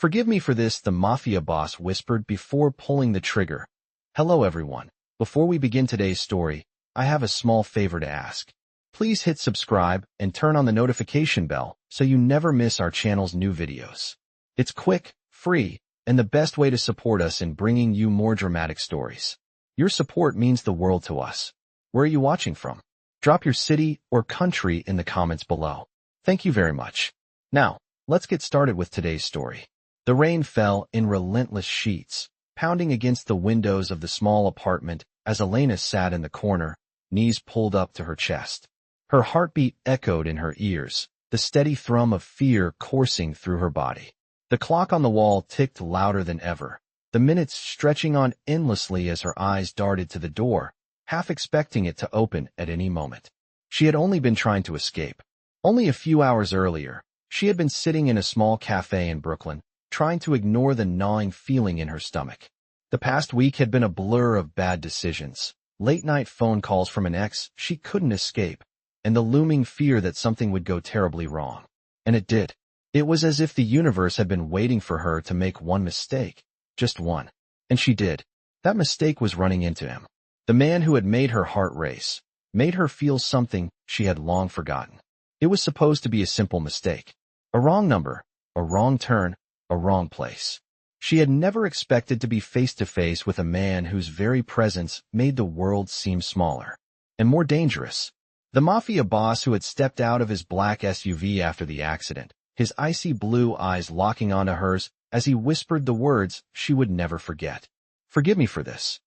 Forgive me for this, the Mafia boss whispered before pulling the trigger. Hello everyone. Before we begin today's story, I have a small favor to ask. Please hit subscribe and turn on the notification bell so you never miss our channel's new videos. It's quick, free, and the best way to support us in bringing you more dramatic stories. Your support means the world to us. Where are you watching from? Drop your city or country in the comments below. Thank you very much. Now, let's get started with today's story. The rain fell in relentless sheets, pounding against the windows of the small apartment as Elena sat in the corner, knees pulled up to her chest. Her heartbeat echoed in her ears, the steady thrum of fear coursing through her body. The clock on the wall ticked louder than ever, the minutes stretching on endlessly as her eyes darted to the door, half expecting it to open at any moment. She had only been trying to escape. Only a few hours earlier, she had been sitting in a small cafe in Brooklyn, trying to ignore the gnawing feeling in her stomach. The past week had been a blur of bad decisions, late-night phone calls from an ex she couldn't escape, and the looming fear that something would go terribly wrong. And it did. It was as if the universe had been waiting for her to make one mistake, just one. And she did. That mistake was running into him. The man who had made her heart race, made her feel something she had long forgotten. It was supposed to be a simple mistake. A wrong number, a wrong turn, a wrong place. She had never expected to be face to face with a man whose very presence made the world seem smaller and more dangerous. The Mafia boss who had stepped out of his black SUV after the accident, his icy blue eyes locking onto hers as he whispered the words she would never forget. Forgive me for this.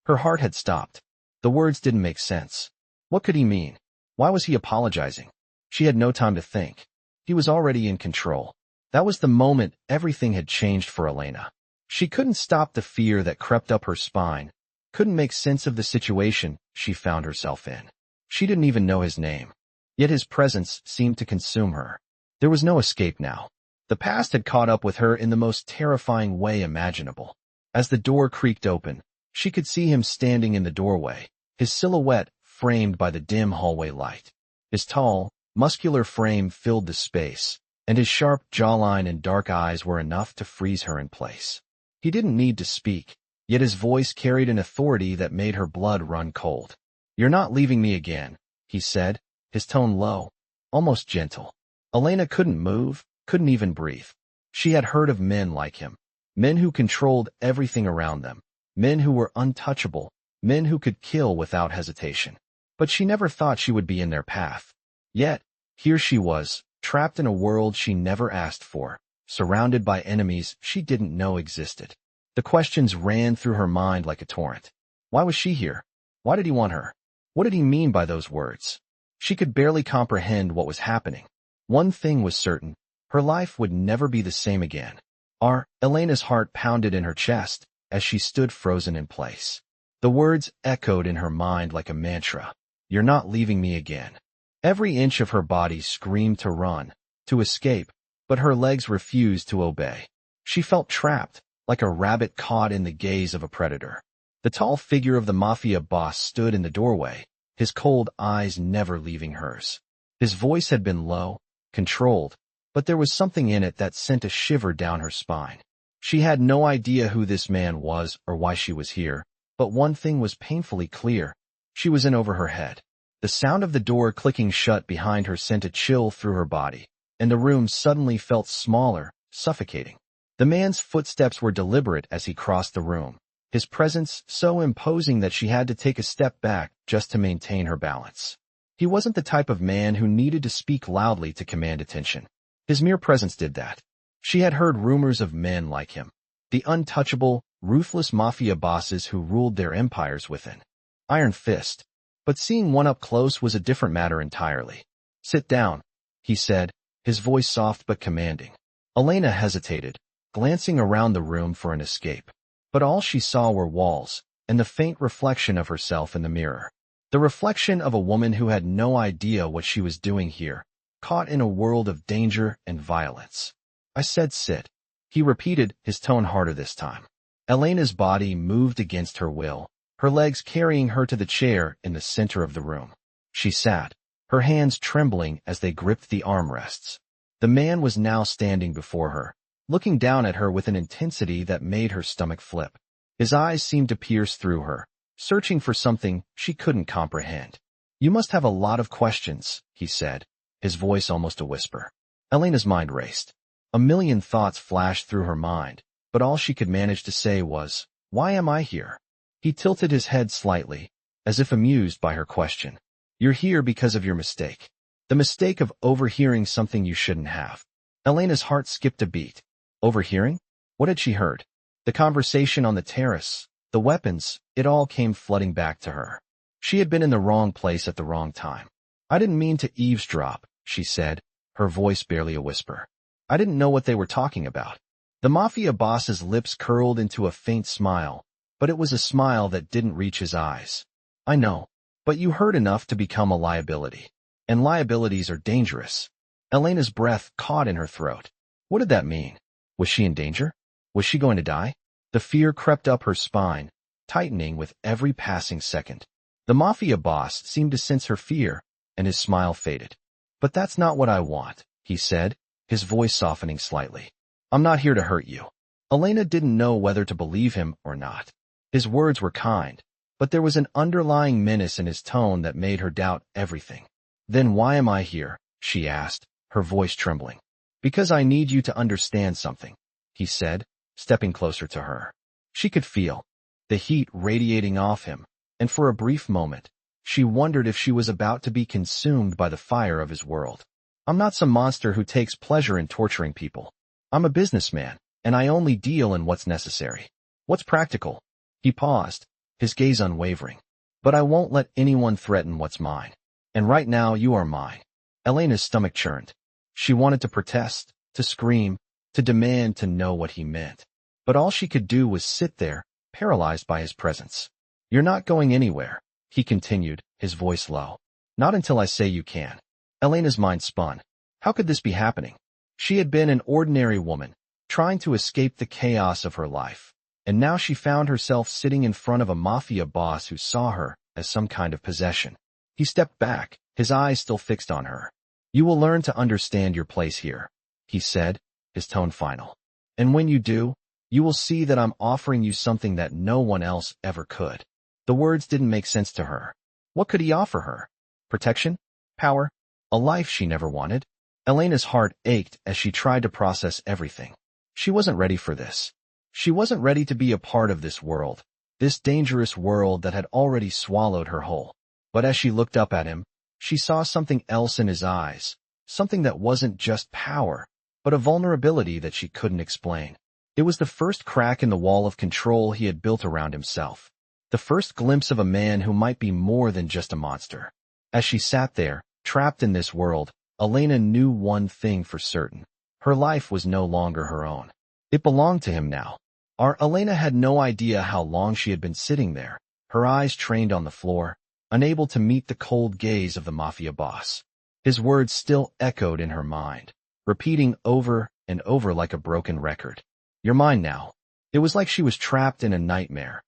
Her heart had stopped. The words didn't make sense. What could he mean? Why was he apologizing? She had no time to think. He was already in control. That was the moment everything had changed for Elena. She couldn't stop the fear that crept up her spine, couldn't make sense of the situation she found herself in. She didn't even know his name. Yet his presence seemed to consume her. There was no escape now. The past had caught up with her in the most terrifying way imaginable. As the door creaked open, she could see him standing in the doorway, his silhouette framed by the dim hallway light. His tall, muscular frame filled the space, and his sharp jawline and dark eyes were enough to freeze her in place. He didn't need to speak, yet his voice carried an authority that made her blood run cold. "You're not leaving me again," he said, his tone low, almost gentle. Elena couldn't move, couldn't even breathe. She had heard of men like him, men who controlled everything around them, men who were untouchable, men who could kill without hesitation. But she never thought she would be in their path. Yet, here she was, trapped in a world she never asked for, surrounded by enemies she didn't know existed. The questions ran through her mind like a torrent. Why was she here? Why did he want her? What did he mean by those words? She could barely comprehend what was happening. One thing was certain. Her life would never be the same again. Elena's heart pounded in her chest as she stood frozen in place. The words echoed in her mind like a mantra. "You're not leaving me again." Every inch of her body screamed to run, to escape, but her legs refused to obey. She felt trapped, like a rabbit caught in the gaze of a predator. The tall figure of the Mafia boss stood in the doorway, his cold eyes never leaving hers. His voice had been low, controlled, but there was something in it that sent a shiver down her spine. She had no idea who this man was or why she was here, but one thing was painfully clear. She was in over her head. The sound of the door clicking shut behind her sent a chill through her body, and the room suddenly felt smaller, suffocating. The man's footsteps were deliberate as he crossed the room, his presence so imposing that she had to take a step back just to maintain her balance. He wasn't the type of man who needed to speak loudly to command attention. His mere presence did that. She had heard rumors of men like him, the untouchable, ruthless Mafia bosses who ruled their empires with an iron fist. But seeing one up close was a different matter entirely. "Sit down," he said, his voice soft but commanding. Elena hesitated, glancing around the room for an escape. But all she saw were walls, and the faint reflection of herself in the mirror. The reflection of a woman who had no idea what she was doing here, caught in a world of danger and violence. "I said sit," he repeated, his tone harder this time. Elena's body moved against her will, her legs carrying her to the chair in the center of the room. She sat, her hands trembling as they gripped the armrests. The man was now standing before her, looking down at her with an intensity that made her stomach flip. His eyes seemed to pierce through her, searching for something she couldn't comprehend. "You must have a lot of questions," he said, his voice almost a whisper. Elena's mind raced. A million thoughts flashed through her mind, but all she could manage to say was, "Why am I here?" He tilted his head slightly, as if amused by her question. "You're here because of your mistake. The mistake of overhearing something you shouldn't have." Elena's heart skipped a beat. Overhearing? What had she heard? The conversation on the terrace, the weapons, it all came flooding back to her. She had been in the wrong place at the wrong time. "I didn't mean to eavesdrop," she said, her voice barely a whisper. "I didn't know what they were talking about." The Mafia boss's lips curled into a faint smile, but it was a smile that didn't reach his eyes. "I know, but you heard enough to become a liability. And liabilities are dangerous." Elena's breath caught in her throat. What did that mean? Was she in danger? Was she going to die? The fear crept up her spine, tightening with every passing second. The Mafia boss seemed to sense her fear, and his smile faded. "But that's not what I want," he said, his voice softening slightly. "I'm not here to hurt you." Elena didn't know whether to believe him or not. His words were kind, but there was an underlying menace in his tone that made her doubt everything. "Then why am I here?" she asked, her voice trembling. "Because I need you to understand something," he said, stepping closer to her. She could feel the heat radiating off him, and for a brief moment, she wondered if she was about to be consumed by the fire of his world. "I'm not some monster who takes pleasure in torturing people. I'm a businessman, and I only deal in what's necessary. What's practical." He paused, his gaze unwavering. "But I won't let anyone threaten what's mine. And right now you are mine." Elena's stomach churned. She wanted to protest, to scream, to demand to know what he meant. But all she could do was sit there, paralyzed by his presence. "You're not going anywhere," he continued, his voice low. "Not until I say you can." Elena's mind spun. How could this be happening? She had been an ordinary woman, trying to escape the chaos of her life, and now she found herself sitting in front of a Mafia boss who saw her as some kind of possession. He stepped back, his eyes still fixed on her. "You will learn to understand your place here," he said, his tone final. "And when you do, you will see that I'm offering you something that no one else ever could." The words didn't make sense to her. What could he offer her? Protection? Power? A life she never wanted? Elena's heart ached as she tried to process everything. She wasn't ready for this. She wasn't ready to be a part of this world, this dangerous world that had already swallowed her whole. But as she looked up at him, she saw something else in his eyes, something that wasn't just power, but a vulnerability that she couldn't explain. It was the first crack in the wall of control he had built around himself, the first glimpse of a man who might be more than just a monster. As she sat there, trapped in this world, Elena knew one thing for certain. Her life was no longer her own. It belonged to him now. Elena had no idea how long she had been sitting there, her eyes trained on the floor, unable to meet the cold gaze of the Mafia boss. His words still echoed in her mind, repeating over and over like a broken record. "You're mine now." It was like she was trapped in a nightmare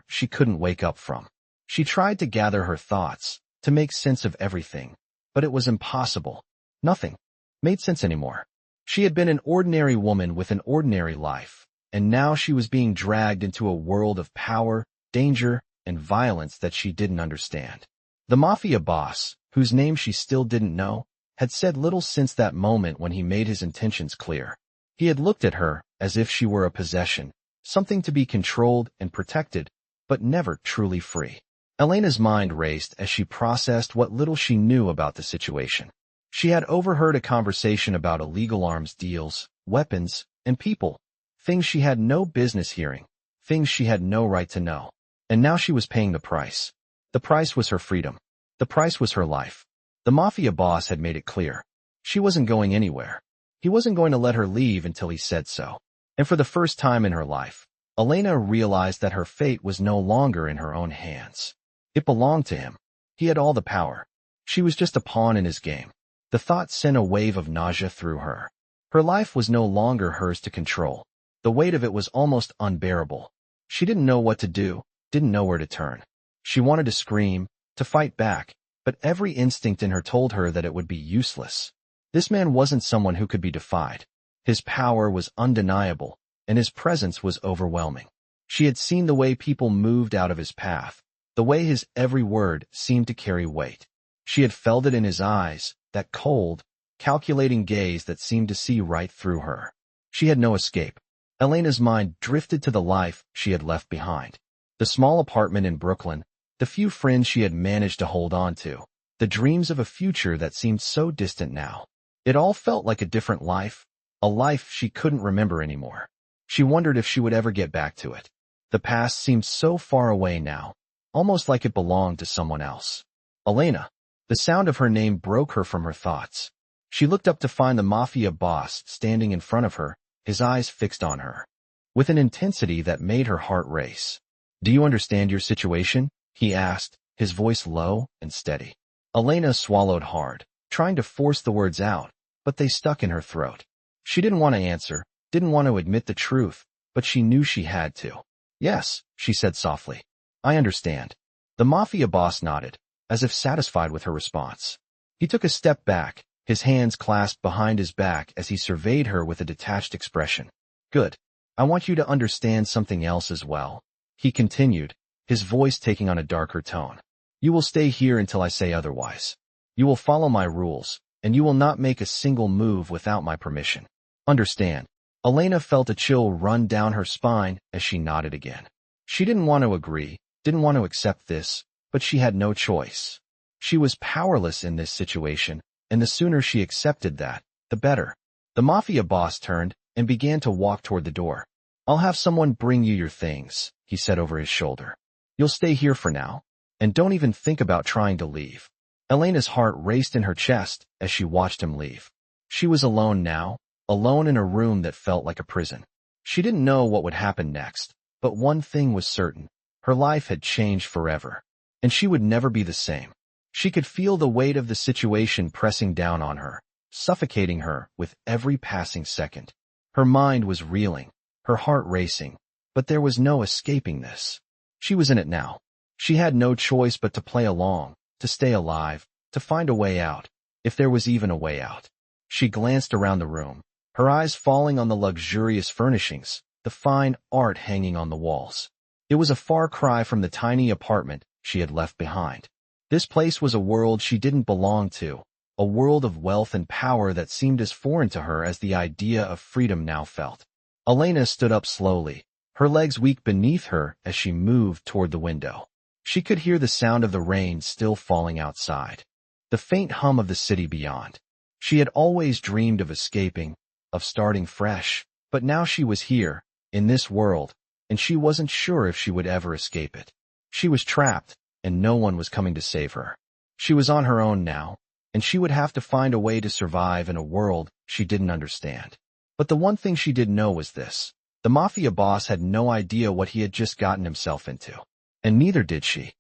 she couldn't wake up from. She tried to gather her thoughts, to make sense of everything, but it was impossible. Nothing made sense anymore. She had been an ordinary woman with an ordinary life, and now she was being dragged into a world of power, danger, and violence that she didn't understand. The Mafia boss, whose name she still didn't know, had said little since that moment when he made his intentions clear. He had looked at her as if she were a possession, something to be controlled and protected, but never truly free. Elena's mind raced as she processed what little she knew about the situation. She had overheard a conversation about illegal arms deals, weapons, and people, things she had no business hearing, things she had no right to know. And now she was paying the price. The price was her freedom. The price was her life. The Mafia boss had made it clear. She wasn't going anywhere. He wasn't going to let her leave until he said so. And for the first time in her life, Elena realized that her fate was no longer in her own hands. It belonged to him. He had all the power. She was just a pawn in his game. The thought sent a wave of nausea through her. Her life was no longer hers to control. The weight of it was almost unbearable. She didn't know what to do, didn't know where to turn. She wanted to scream, to fight back, but every instinct in her told her that it would be useless. This man wasn't someone who could be defied. His power was undeniable, and his presence was overwhelming. She had seen the way people moved out of his path, the way his every word seemed to carry weight. She had felt it in his eyes, that cold, calculating gaze that seemed to see right through her. She had no escape. Elena's mind drifted to the life she had left behind. The small apartment in Brooklyn, the few friends she had managed to hold on to, the dreams of a future that seemed so distant now. It all felt like a different life, a life she couldn't remember anymore. She wondered if she would ever get back to it. The past seemed so far away now, almost like it belonged to someone else. Elena. The sound of her name broke her from her thoughts. She looked up to find the Mafia boss standing in front of her, his eyes fixed on her, with an intensity that made her heart race. "Do you understand your situation?" he asked, his voice low and steady. Elena swallowed hard, trying to force the words out, but they stuck in her throat. She didn't want to answer, didn't want to admit the truth, but she knew she had to. "Yes," she said softly. "I understand." The Mafia boss nodded, as if satisfied with her response. He took a step back, his hands clasped behind his back as he surveyed her with a detached expression. "Good. I want you to understand something else as well," he continued, his voice taking on a darker tone. "You will stay here until I say otherwise. You will follow my rules, and you will not make a single move without my permission. Understand?" Elena felt a chill run down her spine as she nodded again. She didn't want to agree, didn't want to accept this, but she had no choice. She was powerless in this situation, and the sooner she accepted that, the better. The Mafia boss turned and began to walk toward the door. "I'll have someone bring you your things," he said over his shoulder. "You'll stay here for now, and don't even think about trying to leave." Elena's heart raced in her chest as she watched him leave. She was alone now, alone in a room that felt like a prison. She didn't know what would happen next, but one thing was certain. Her life had changed forever, and she would never be the same. She could feel the weight of the situation pressing down on her, suffocating her with every passing second. Her mind was reeling, her heart racing, but there was no escaping this. She was in it now. She had no choice but to play along, to stay alive, to find a way out, if there was even a way out. She glanced around the room, her eyes falling on the luxurious furnishings, the fine art hanging on the walls. It was a far cry from the tiny apartment she had left behind. This place was a world she didn't belong to, a world of wealth and power that seemed as foreign to her as the idea of freedom now felt. Elena stood up slowly, her legs weak beneath her as she moved toward the window. She could hear the sound of the rain still falling outside, the faint hum of the city beyond. She had always dreamed of escaping, of starting fresh, but now she was here, in this world, and she wasn't sure if she would ever escape it. She was trapped, and no one was coming to save her. She was on her own now, and she would have to find a way to survive in a world she didn't understand. But the one thing she did know was this. The Mafia boss had no idea what he had just gotten himself into. And neither did she.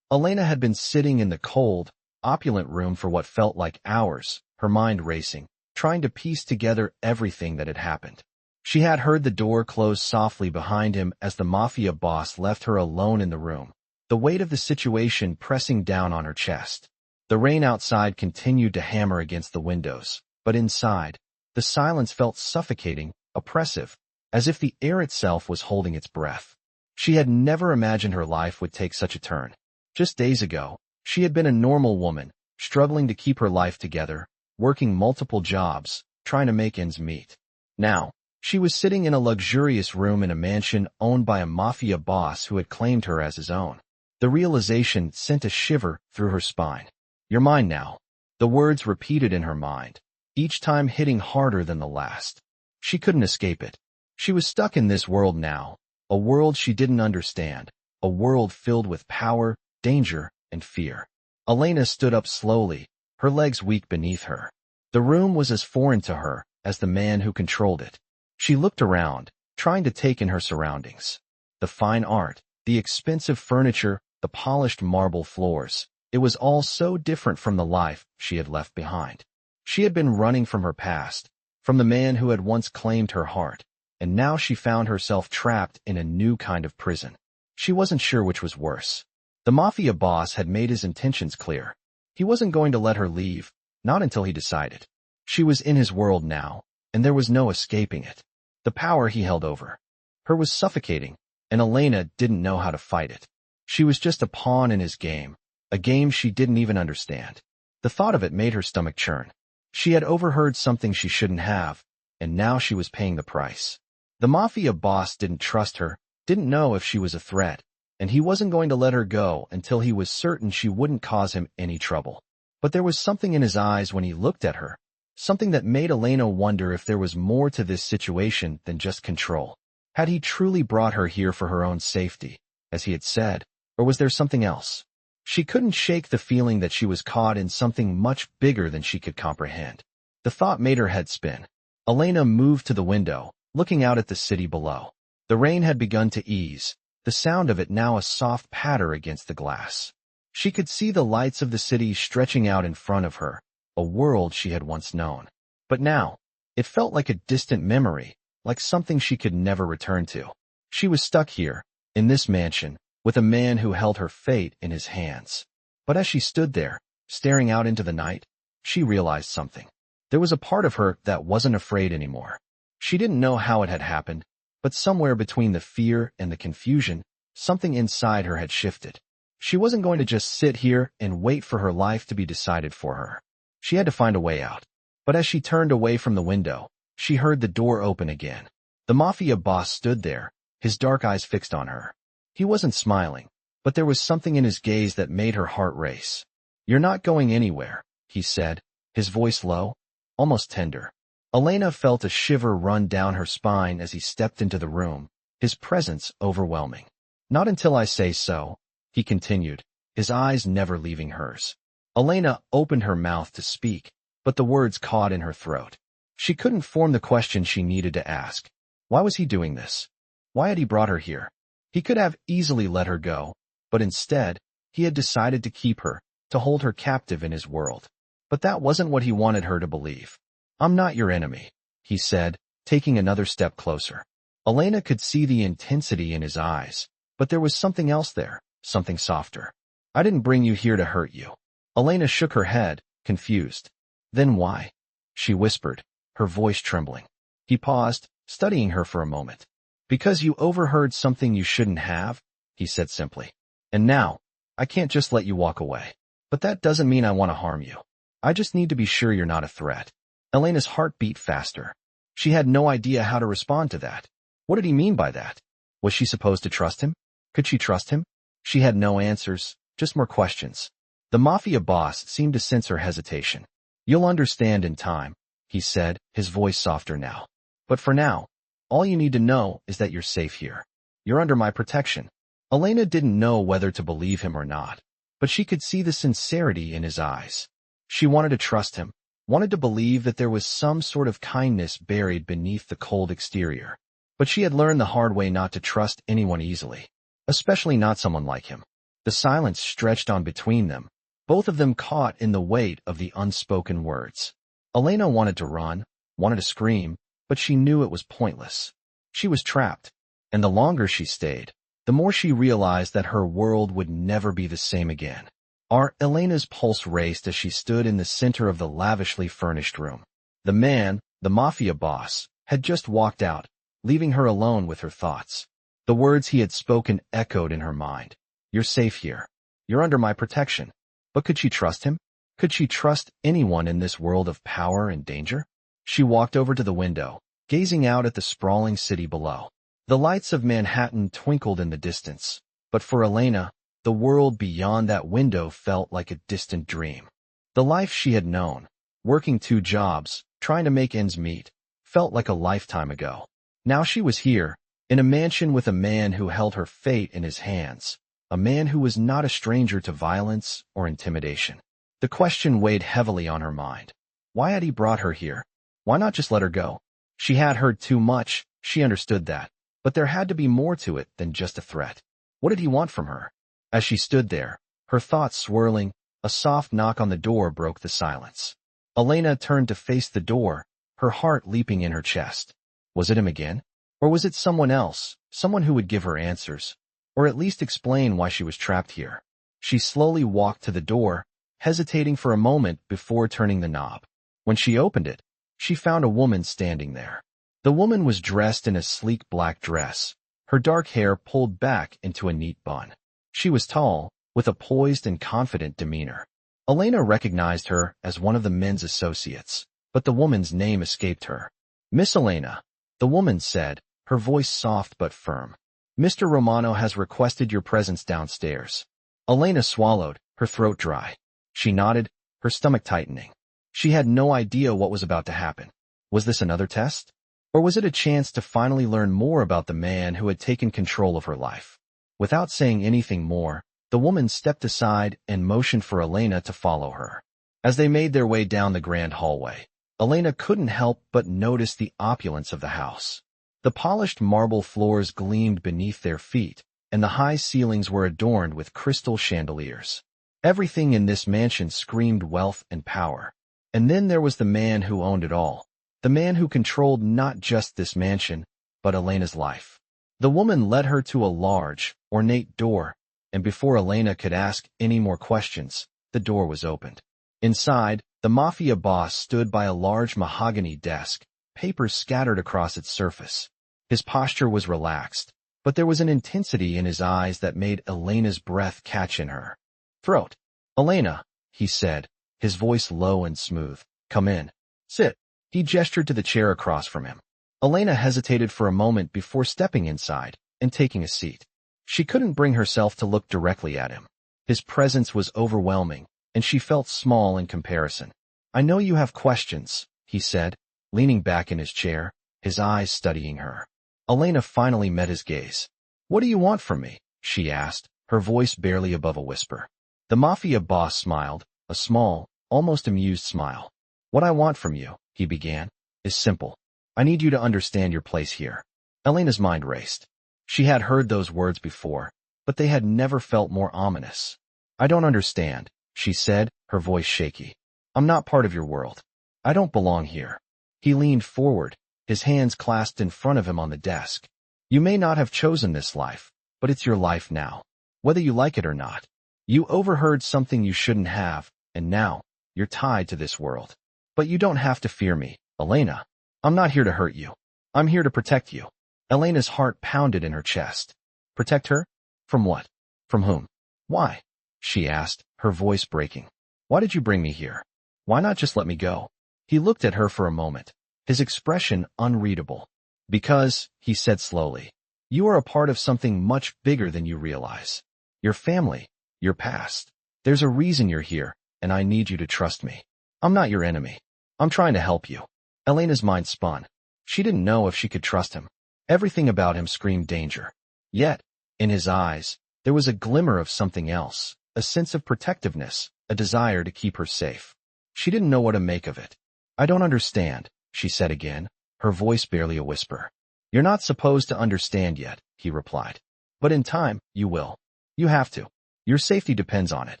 Elena had been sitting in the cold, opulent room for what felt like hours, her mind racing, trying to piece together everything that had happened. She had heard the door close softly behind him as the Mafia boss left her alone in the room, the weight of the situation pressing down on her chest. The rain outside continued to hammer against the windows, but inside, the silence felt suffocating, oppressive, as if the air itself was holding its breath. She had never imagined her life would take such a turn. Just days ago, she had been a normal woman, struggling to keep her life together, working multiple jobs, trying to make ends meet. Now, she was sitting in a luxurious room in a mansion owned by a Mafia boss who had claimed her as his own. The realization sent a shiver through her spine. "You're mine now." The words repeated in her mind, each time hitting harder than the last. She couldn't escape it. She was stuck in this world now, a world she didn't understand, a world filled with power, danger, and fear. Elena stood up slowly, her legs weak beneath her. The room was as foreign to her as the man who controlled it. She looked around, trying to take in her surroundings. The fine art, the expensive furniture, the polished marble floors. It was all so different from the life she had left behind. She had been running from her past, from the man who had once claimed her heart, and now she found herself trapped in a new kind of prison. She wasn't sure which was worse. The Mafia boss had made his intentions clear. He wasn't going to let her leave, not until he decided. She was in his world now, and there was no escaping it. The power he held over her was suffocating, and Elena didn't know how to fight it. She was just a pawn in his game, a game she didn't even understand. The thought of it made her stomach churn. She had overheard something she shouldn't have, and now she was paying the price. The Mafia boss didn't trust her, didn't know if she was a threat, and he wasn't going to let her go until he was certain she wouldn't cause him any trouble. But there was something in his eyes when he looked at her, something that made Elena wonder if there was more to this situation than just control. Had he truly brought her here for her own safety, as he had said, or was there something else? She couldn't shake the feeling that she was caught in something much bigger than she could comprehend. The thought made her head spin. Elena moved to the window, looking out at the city below. The rain had begun to ease, the sound of it now a soft patter against the glass. She could see the lights of the city stretching out in front of her, a world she had once known. But now, it felt like a distant memory, like something she could never return to. She was stuck here, in this mansion, with a man who held her fate in his hands. But as she stood there, staring out into the night, she realized something. There was a part of her that wasn't afraid anymore. She didn't know how it had happened, but somewhere between the fear and the confusion, something inside her had shifted. She wasn't going to just sit here and wait for her life to be decided for her. She had to find a way out. But as she turned away from the window, she heard the door open again. The Mafia boss stood there, his dark eyes fixed on her. He wasn't smiling, but there was something in his gaze that made her heart race. "You're not going anywhere," he said, his voice low, almost tender. Elena felt a shiver run down her spine as he stepped into the room, his presence overwhelming. "Not until I say so," he continued, his eyes never leaving hers. Elena opened her mouth to speak, but the words caught in her throat. She couldn't form the question she needed to ask. Why was he doing this? Why had he brought her here? He could have easily let her go, but instead, he had decided to keep her, to hold her captive in his world. But that wasn't what he wanted her to believe. "I'm not your enemy," he said, taking another step closer. Elena could see the intensity in his eyes, but there was something else there, something softer. "I didn't bring you here to hurt you." Elena shook her head, confused. "Then why?" she whispered, her voice trembling. He paused, studying her for a moment. "Because you overheard something you shouldn't have," he said simply. "And now, I can't just let you walk away. But that doesn't mean I want to harm you. I just need to be sure you're not a threat." Elena's heart beat faster. She had no idea how to respond to that. What did he mean by that? Was she supposed to trust him? Could she trust him? She had no answers, just more questions. The Mafia boss seemed to sense her hesitation. "You'll understand in time," he said, his voice softer now. "But for now, all you need to know is that you're safe here. You're under my protection." Elena didn't know whether to believe him or not, but she could see the sincerity in his eyes. She wanted to trust him, wanted to believe that there was some sort of kindness buried beneath the cold exterior. But she had learned the hard way not to trust anyone easily, especially not someone like him. The silence stretched on between them, both of them caught in the weight of the unspoken words. Elena wanted to run, wanted to scream, but she knew it was pointless. She was trapped, and the longer she stayed, the more she realized that her world would never be the same again. Elena's pulse raced as she stood in the center of the lavishly furnished room. The man, the Mafia boss, had just walked out, leaving her alone with her thoughts. The words he had spoken echoed in her mind. "You're safe here. You're under my protection." But could she trust him? Could she trust anyone in this world of power and danger? She walked over to the window, gazing out at the sprawling city below. The lights of Manhattan twinkled in the distance, but for Elena, the world beyond that window felt like a distant dream. The life she had known, working 2 jobs, trying to make ends meet, felt like a lifetime ago. Now she was here, in a mansion with a man who held her fate in his hands, a man who was not a stranger to violence or intimidation. The question weighed heavily on her mind. Why had he brought her here? Why not just let her go? She had heard too much, she understood that, but there had to be more to it than just a threat. What did he want from her? As she stood there, her thoughts swirling, a soft knock on the door broke the silence. Elena turned to face the door, her heart leaping in her chest. Was it him again? Or was it someone else, someone who would give her answers, or at least explain why she was trapped here? She slowly walked to the door, hesitating for a moment before turning the knob. When she opened it, she found a woman standing there. The woman was dressed in a sleek black dress, her dark hair pulled back into a neat bun. She was tall, with a poised and confident demeanor. Elena recognized her as one of the men's associates, but the woman's name escaped her. "Miss Elena," the woman said, her voice soft but firm. "Mr. Romano has requested your presence downstairs." Elena swallowed, her throat dry. She nodded, her stomach tightening. She had no idea what was about to happen. Was this another test? Or was it a chance to finally learn more about the man who had taken control of her life? Without saying anything more, the woman stepped aside and motioned for Elena to follow her. As they made their way down the grand hallway, Elena couldn't help but notice the opulence of the house. The polished marble floors gleamed beneath their feet, and the high ceilings were adorned with crystal chandeliers. Everything in this mansion screamed wealth and power. And then there was the man who owned it all. The man who controlled not just this mansion, but Elena's life. The woman led her to a large, ornate door, and before Elena could ask any more questions, the door was opened. Inside, the Mafia boss stood by a large mahogany desk, papers scattered across its surface. His posture was relaxed, but there was an intensity in his eyes that made Elena's breath catch in her throat. "Elena," he said, his voice low and smooth. "Come in. Sit." He gestured to the chair across from him. Elena hesitated for a moment before stepping inside and taking a seat. She couldn't bring herself to look directly at him. His presence was overwhelming, and she felt small in comparison. "I know you have questions," he said, leaning back in his chair, his eyes studying her. Elena finally met his gaze. "What do you want from me?" she asked, her voice barely above a whisper. The Mafia boss smiled, a small, almost amused smile. "What I want from you," he began, "is simple. I need you to understand your place here." Elena's mind raced. She had heard those words before, but they had never felt more ominous. "I don't understand," she said, her voice shaky. "I'm not part of your world. I don't belong here." He leaned forward, his hands clasped in front of him on the desk. "You may not have chosen this life, but it's your life now, whether you like it or not. You overheard something you shouldn't have, and now, you're tied to this world. But you don't have to fear me, Elena. I'm not here to hurt you. I'm here to protect you." Elena's heart pounded in her chest. Protect her? From what? From whom? Why? She asked, her voice breaking. "Why did you bring me here? Why not just let me go?" He looked at her for a moment, his expression unreadable. "Because," he said slowly, "you are a part of something much bigger than you realize. Your family, your past. There's a reason you're here, and I need you to trust me. I'm not your enemy. I'm trying to help you." Elena's mind spun. She didn't know if she could trust him. Everything about him screamed danger. Yet, in his eyes, there was a glimmer of something else, a sense of protectiveness, a desire to keep her safe. She didn't know what to make of it. "I don't understand," she said again, her voice barely a whisper. "You're not supposed to understand yet," he replied. "But in time, you will. You have to. Your safety depends on it."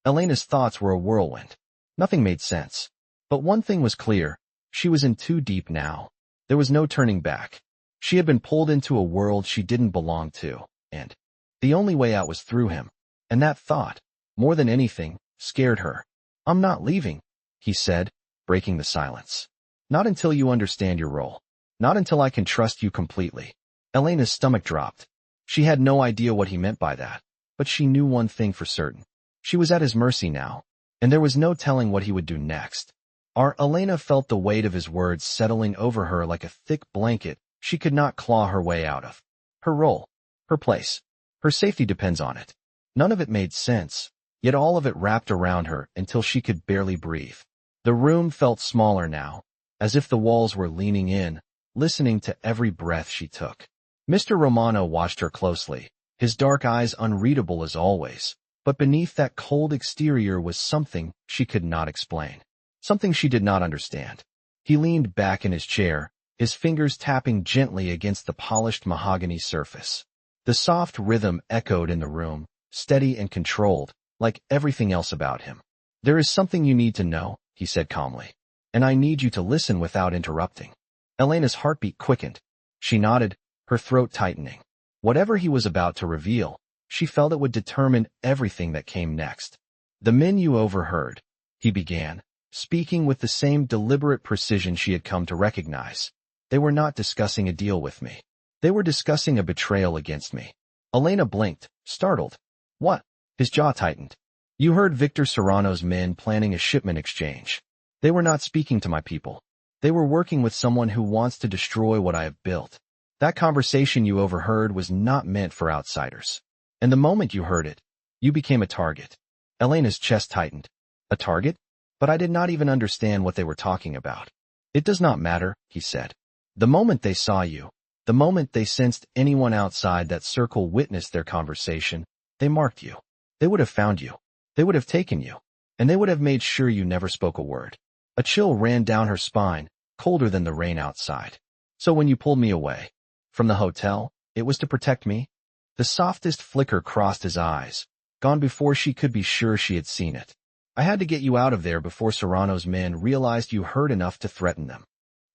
Elena's thoughts were a whirlwind. Nothing made sense. But one thing was clear. She was in too deep now. There was no turning back. She had been pulled into a world she didn't belong to, and the only way out was through him. And that thought, more than anything, scared her. "I'm not leaving," he said, breaking the silence. "Not until you understand your role. Not until I can trust you completely." Elena's stomach dropped. She had no idea what he meant by that, but she knew one thing for certain. She was at his mercy now, and there was no telling what he would do next. Elena felt the weight of his words settling over her like a thick blanket she could not claw her way out of. Her role, her place, her safety depends on it. None of it made sense, yet all of it wrapped around her until she could barely breathe. The room felt smaller now, as if the walls were leaning in, listening to every breath she took. Mr. Romano watched her closely, his dark eyes unreadable as always, but beneath that cold exterior was something she could not explain, something she did not understand. He leaned back in his chair, his fingers tapping gently against the polished mahogany surface. The soft rhythm echoed in the room, steady and controlled, like everything else about him. "There is something you need to know," he said calmly, "and I need you to listen without interrupting." Elena's heartbeat quickened. She nodded, her throat tightening. Whatever he was about to reveal, she felt it would determine everything that came next. "The men you overheard," he began, speaking with the same deliberate precision she had come to recognize. They were not discussing a deal with me. They were discussing a betrayal against me. Elena blinked, startled. What? His jaw tightened. You heard Victor Serrano's men planning a shipment exchange. They were not speaking to my people. They were working with someone who wants to destroy what I have built. That conversation you overheard was not meant for outsiders. And the moment you heard it, you became a target. Elena's chest tightened. A target? But I did not even understand what they were talking about. It does not matter, he said. The moment they saw you, the moment they sensed anyone outside that circle witnessed their conversation, they marked you. They would have found you. They would have taken you. And they would have made sure you never spoke a word. A chill ran down her spine, colder than the rain outside. So when you pulled me away from the hotel, it was to protect me? The softest flicker crossed his eyes, gone before she could be sure she had seen it. I had to get you out of there before Serrano's men realized you heard enough to threaten them.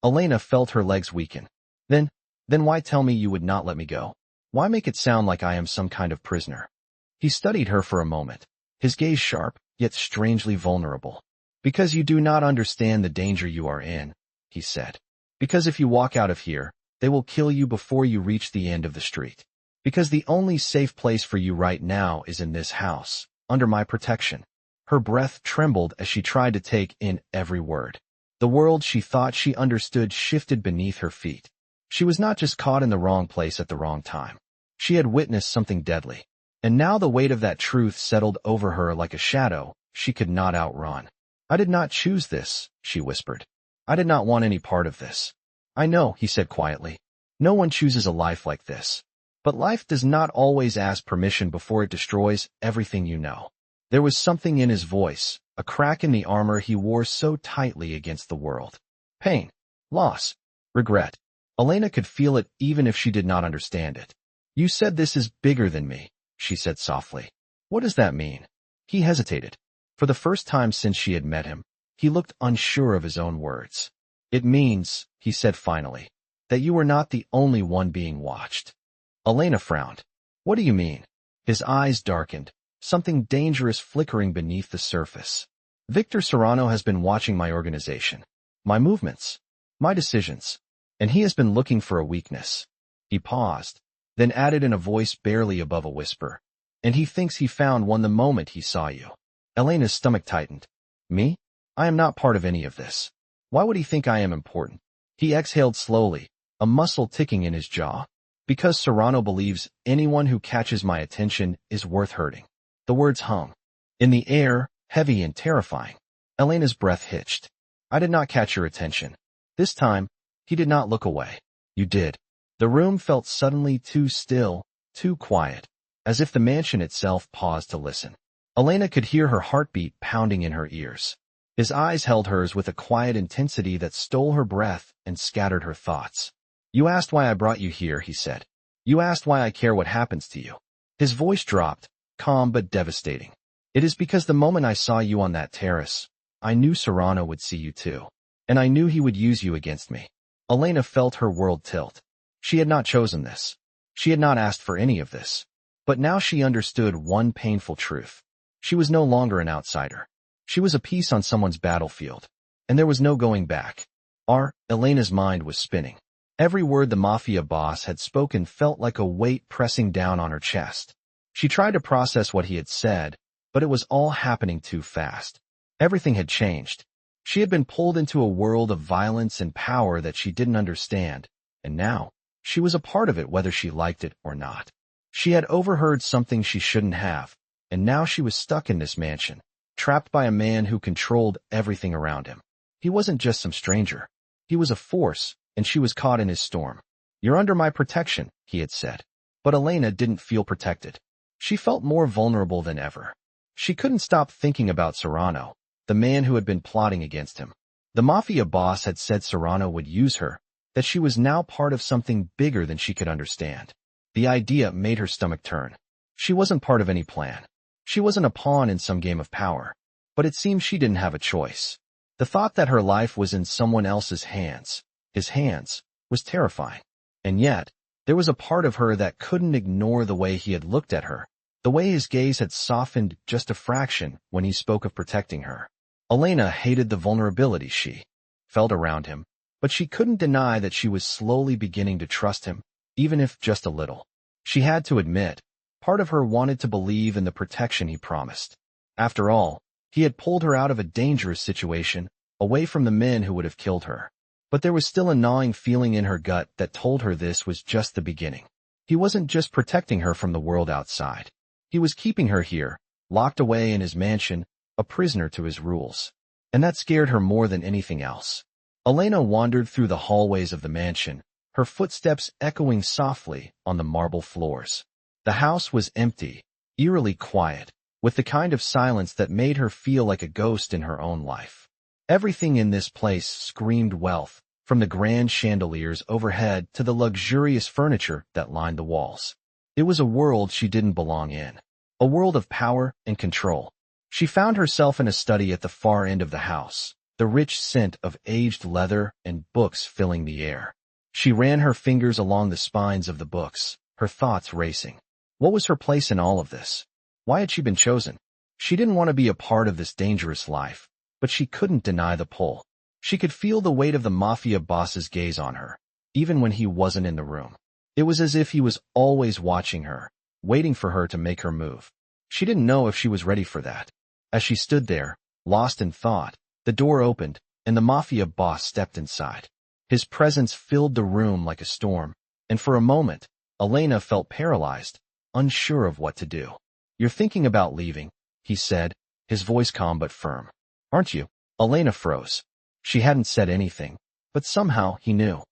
Elena felt her legs weaken. Then why tell me you would not let me go? Why make it sound like I am some kind of prisoner? He studied her for a moment, his gaze sharp, yet strangely vulnerable. Because you do not understand the danger you are in, he said. Because if you walk out of here, they will kill you before you reach the end of the street. Because the only safe place for you right now is in this house, under my protection. Her breath trembled as she tried to take in every word. The world she thought she understood shifted beneath her feet. She was not just caught in the wrong place at the wrong time. She had witnessed something deadly. And now the weight of that truth settled over her like a shadow she could not outrun. I did not choose this, she whispered. I did not want any part of this. I know, he said quietly. No one chooses a life like this. But life does not always ask permission before it destroys everything you know. There was something in his voice, a crack in the armor he wore so tightly against the world. Pain, loss, regret. Elena could feel it even if she did not understand it. You said this is bigger than me, she said softly. What does that mean? He hesitated. For the first time since she had met him, he looked unsure of his own words. It means, he said finally, that you were not the only one being watched. Elena frowned. What do you mean? His eyes darkened, something dangerous flickering beneath the surface. Victor Serrano has been watching my organization, my movements, my decisions, and he has been looking for a weakness. He paused, then added in a voice barely above a whisper. And he thinks he found one the moment he saw you. Elena's stomach tightened. Me? I am not part of any of this. Why would he think I am important? He exhaled slowly, a muscle ticking in his jaw. Because Serrano believes anyone who catches my attention is worth hurting. The words hung in the air, heavy and terrifying. Elena's breath hitched. I did not catch your attention. This time, he did not look away. You did. The room felt suddenly too still, too quiet, as if the mansion itself paused to listen. Elena could hear her heartbeat pounding in her ears. His eyes held hers with a quiet intensity that stole her breath and scattered her thoughts. You asked why I brought you here, he said. You asked why I care what happens to you. His voice dropped, calm but devastating. It is because the moment I saw you on that terrace, I knew Serrano would see you too. And I knew he would use you against me. Elena felt her world tilt. She had not chosen this. She had not asked for any of this. But now she understood one painful truth. She was no longer an outsider. She was a piece on someone's battlefield. And there was no going back. Elena's mind was spinning. Every word the Mafia boss had spoken felt like a weight pressing down on her chest. She tried to process what he had said, but it was all happening too fast. Everything had changed. She had been pulled into a world of violence and power that she didn't understand, and now, she was a part of it whether she liked it or not. She had overheard something she shouldn't have, and now she was stuck in this mansion, trapped by a man who controlled everything around him. He wasn't just some stranger. He was a force, and she was caught in his storm. You're under my protection, he had said. But Elena didn't feel protected. She felt more vulnerable than ever. She couldn't stop thinking about Serrano, the man who had been plotting against him. The Mafia boss had said Serrano would use her, that she was now part of something bigger than she could understand. The idea made her stomach turn. She wasn't part of any plan. She wasn't a pawn in some game of power. But it seemed she didn't have a choice. The thought that her life was in someone else's hands, his hands, was terrifying. And yet, there was a part of her that couldn't ignore the way he had looked at her, the way his gaze had softened just a fraction when he spoke of protecting her. Elena hated the vulnerability she felt around him, but she couldn't deny that she was slowly beginning to trust him, even if just a little. She had to admit, part of her wanted to believe in the protection he promised. After all, he had pulled her out of a dangerous situation, away from the men who would have killed her. But there was still a gnawing feeling in her gut that told her this was just the beginning. He wasn't just protecting her from the world outside. He was keeping her here, locked away in his mansion, a prisoner to his rules. And that scared her more than anything else. Elena wandered through the hallways of the mansion, her footsteps echoing softly on the marble floors. The house was empty, eerily quiet, with the kind of silence that made her feel like a ghost in her own life. Everything in this place screamed wealth, from the grand chandeliers overhead to the luxurious furniture that lined the walls. It was a world she didn't belong in, a world of power and control. She found herself in a study at the far end of the house, the rich scent of aged leather and books filling the air. She ran her fingers along the spines of the books, her thoughts racing. What was her place in all of this? Why had she been chosen? She didn't want to be a part of this dangerous life, but she couldn't deny the pull. She could feel the weight of the Mafia boss's gaze on her, even when he wasn't in the room. It was as if he was always watching her, waiting for her to make her move. She didn't know if she was ready for that. As she stood there, lost in thought, the door opened, and the Mafia boss stepped inside. His presence filled the room like a storm, and for a moment, Elena felt paralyzed, unsure of what to do. "You're thinking about leaving," he said, his voice calm but firm. "Aren't you?" Elena froze. She hadn't said anything, but somehow he knew.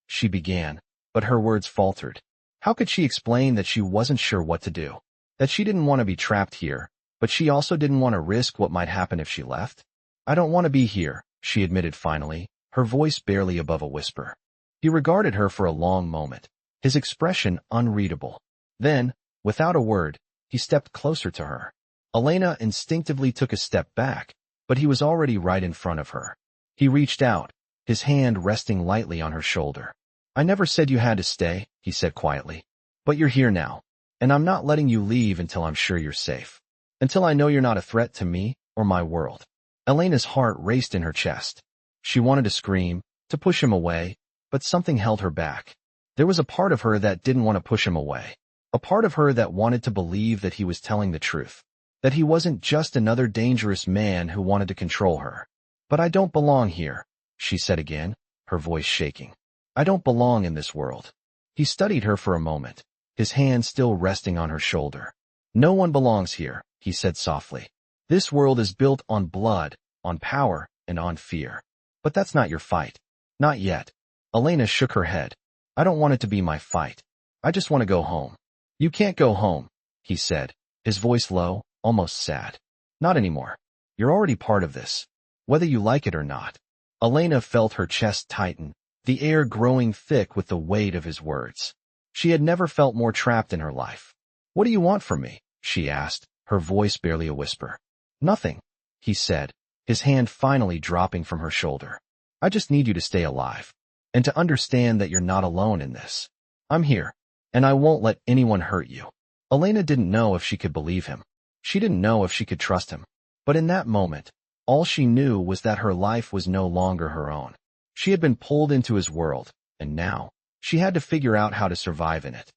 She began, but her words faltered. How could she explain that she wasn't sure what to do? That she didn't want to be trapped here, but she also didn't want to risk what might happen if she left? "I don't want to be here," she admitted finally, her voice barely above a whisper. He regarded her for a long moment, his expression unreadable. Then, without a word, he stepped closer to her. Elena instinctively took a step back, but he was already right in front of her. He reached out, his hand resting lightly on her shoulder. "I never said you had to stay," he said quietly. "But you're here now, and I'm not letting you leave until I'm sure you're safe. Until I know you're not a threat to me or my world." Elena's heart raced in her chest. She wanted to scream, to push him away, but something held her back. There was a part of her that didn't want to push him away, a part of her that wanted to believe that he was telling the truth, that he wasn't just another dangerous man who wanted to control her. "But I don't belong here," she said again, her voice shaking. "I don't belong in this world." He studied her for a moment, his hand still resting on her shoulder. "No one belongs here," he said softly. "This world is built on blood, on power, and on fear. But that's not your fight. Not yet." Elena shook her head. "I don't want it to be my fight. I just want to go home." "You can't go home," he said, his voice low, almost sad. "Not anymore. You're already part of this, whether you like it or not." Elena felt her chest tighten, the air growing thick with the weight of his words. She had never felt more trapped in her life. "What do you want from me?" she asked, her voice barely a whisper. "Nothing," he said, his hand finally dropping from her shoulder. "I just need you to stay alive, and to understand that you're not alone in this. I'm here, and I won't let anyone hurt you." Elena didn't know if she could believe him. She didn't know if she could trust him. But in that moment, all she knew was that her life was no longer her own. She had been pulled into his world, and now, she had to figure out how to survive in it.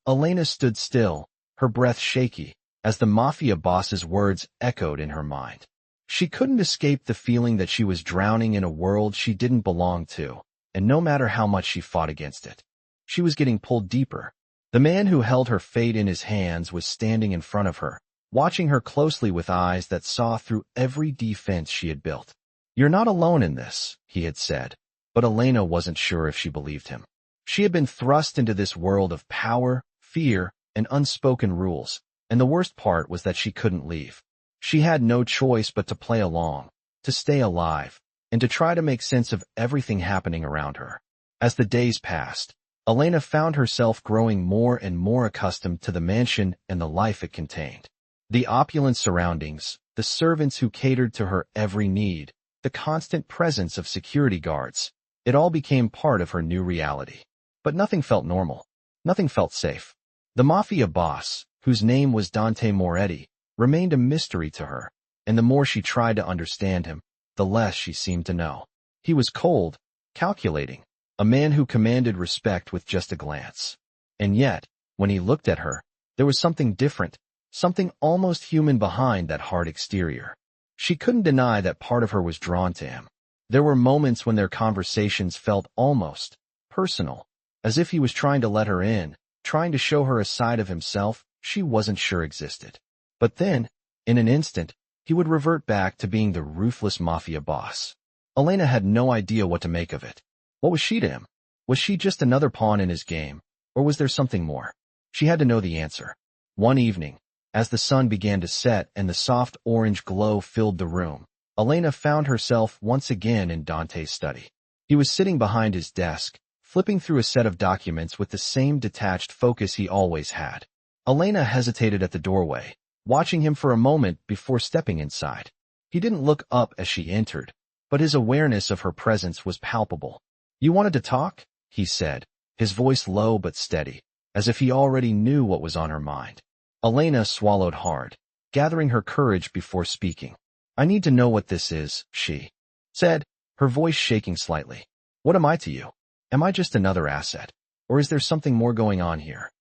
Elena stood still, her breath shaky, as the Mafia boss's words echoed in her mind. She couldn't escape the feeling that she was drowning in a world she didn't belong to, and no matter how much she fought against it, she was getting pulled deeper. The man who held her fate in his hands was standing in front of her, watching her closely with eyes that saw through every defense she had built. "You're not alone in this," he had said, but Elena wasn't sure if she believed him. She had been thrust into this world of power, fear, and unspoken rules, and the worst part was that she couldn't leave. She had no choice but to play along, to stay alive, and to try to make sense of everything happening around her. As the days passed, Elena found herself growing more and more accustomed to the mansion and the life it contained. The opulent surroundings, the servants who catered to her every need, the constant presence of security guards, it all became part of her new reality. But nothing felt normal. Nothing felt safe. The Mafia boss, whose name was Dante Moretti, remained a mystery to her. and the more she tried to understand him, the less she seemed to know. He was cold, calculating, a man who commanded respect with just a glance. And yet, when he looked at her, there was something different, something almost human behind that hard exterior. She couldn't deny that part of her was drawn to him. There were moments when their conversations felt almost personal, as if he was trying to let her in, trying to show her a side of himself she wasn't sure existed. But then, in an instant, he would revert back to being the ruthless Mafia boss. Elena had no idea what to make of it. What was she to him? Was she just another pawn in his game, or was there something more? She had to know the answer. One evening, as the sun began to set and the soft orange glow filled the room, Elena found herself once again in Dante's study. He was sitting behind his desk, flipping through a set of documents with the same detached focus he always had. Elena hesitated at the doorway, watching him for a moment before stepping inside. He didn't look up as she entered, but his awareness of her presence was palpable. "You wanted to talk?" he said, his voice low but steady, as if he already knew what was on her mind. Elena swallowed hard, gathering her courage before speaking. "I need to know what this is," she said, her voice shaking slightly. "What am I to you? Am I just another asset? Or is there something more going on here?"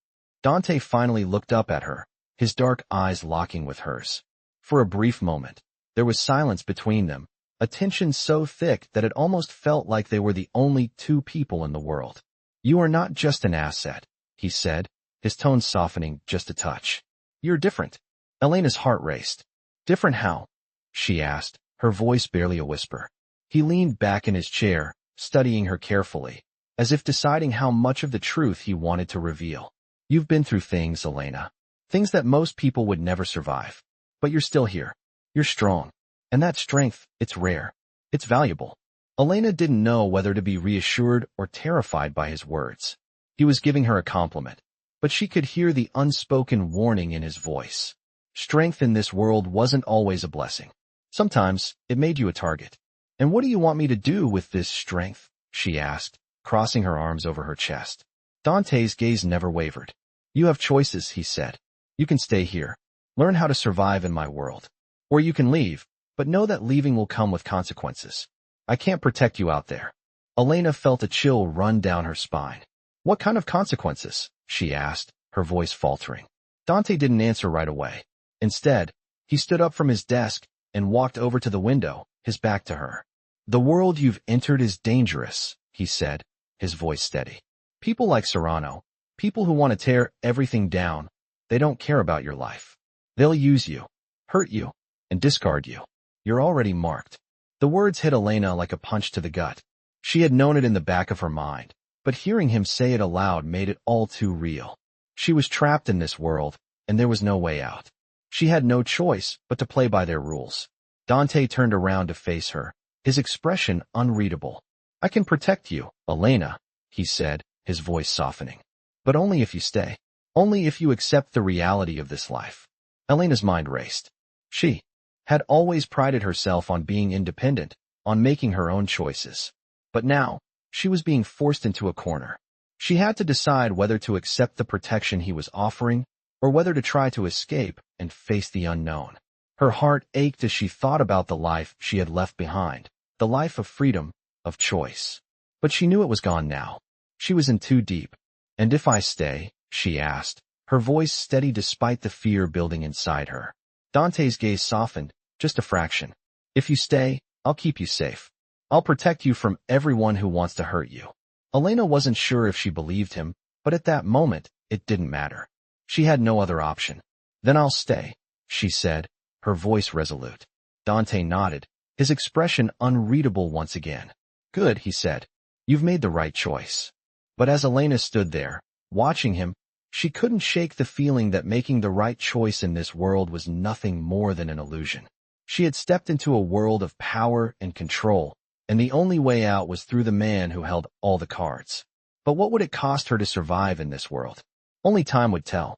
Dante finally looked up at her, his dark eyes locking with hers. For a brief moment, there was silence between them, a tension so thick that it almost felt like they were the only two people in the world. "You are not just an asset," he said, his tone softening just a touch. "You're different." Elena's heart raced. "Different how?" she asked, her voice barely a whisper. He leaned back in his chair, studying her carefully, as if deciding how much of the truth he wanted to reveal. "You've been through things, Elena. Things that most people would never survive. But you're still here. You're strong. And that strength, it's rare. It's valuable." Elena didn't know whether to be reassured or terrified by his words. He was giving her a compliment, but she could hear the unspoken warning in his voice. Strength in this world wasn't always a blessing. Sometimes, it made you a target. "And what do you want me to do with this strength?" she asked, crossing her arms over her chest. Dante's gaze never wavered. "You have choices," he said. "You can stay here, learn how to survive in my world. Or you can leave, but know that leaving will come with consequences. I can't protect you out there." Elena felt a chill run down her spine. "What kind of consequences?" she asked, her voice faltering. Dante didn't answer right away. Instead, he stood up from his desk and walked over to the window, his back to her. "The world you've entered is dangerous," he said, his voice steady. "People like Serrano, people who want to tear everything down, they don't care about your life. They'll use you, hurt you, and discard you. You're already marked." The words hit Elena like a punch to the gut. She had known it in the back of her mind, but hearing him say it aloud made it all too real. She was trapped in this world, and there was no way out. She had no choice but to play by their rules. Dante turned around to face her, his expression unreadable. "I can protect you, Elena," he said, his voice softening. "But only if you stay. Only if you accept the reality of this life." Elena's mind raced. She had always prided herself on being independent, on making her own choices. But now, she was being forced into a corner. She had to decide whether to accept the protection he was offering, or whether to try to escape and face the unknown. Her heart ached as she thought about the life she had left behind, the life of freedom, of choice. But she knew it was gone now. She was in too deep. "And if I stay?" she asked, her voice steady despite the fear building inside her. Dante's gaze softened, just a fraction. "If you stay, I'll keep you safe. I'll protect you from everyone who wants to hurt you." Elena wasn't sure if she believed him, but at that moment, it didn't matter. She had no other option. "Then I'll stay," she said, her voice resolute. Dante nodded, his expression unreadable once again. "Good," he said. "You've made the right choice." But as Elena stood there, watching him, she couldn't shake the feeling that making the right choice in this world was nothing more than an illusion. She had stepped into a world of power and control, and the only way out was through the man who held all the cards. But what would it cost her to survive in this world? Only time would tell.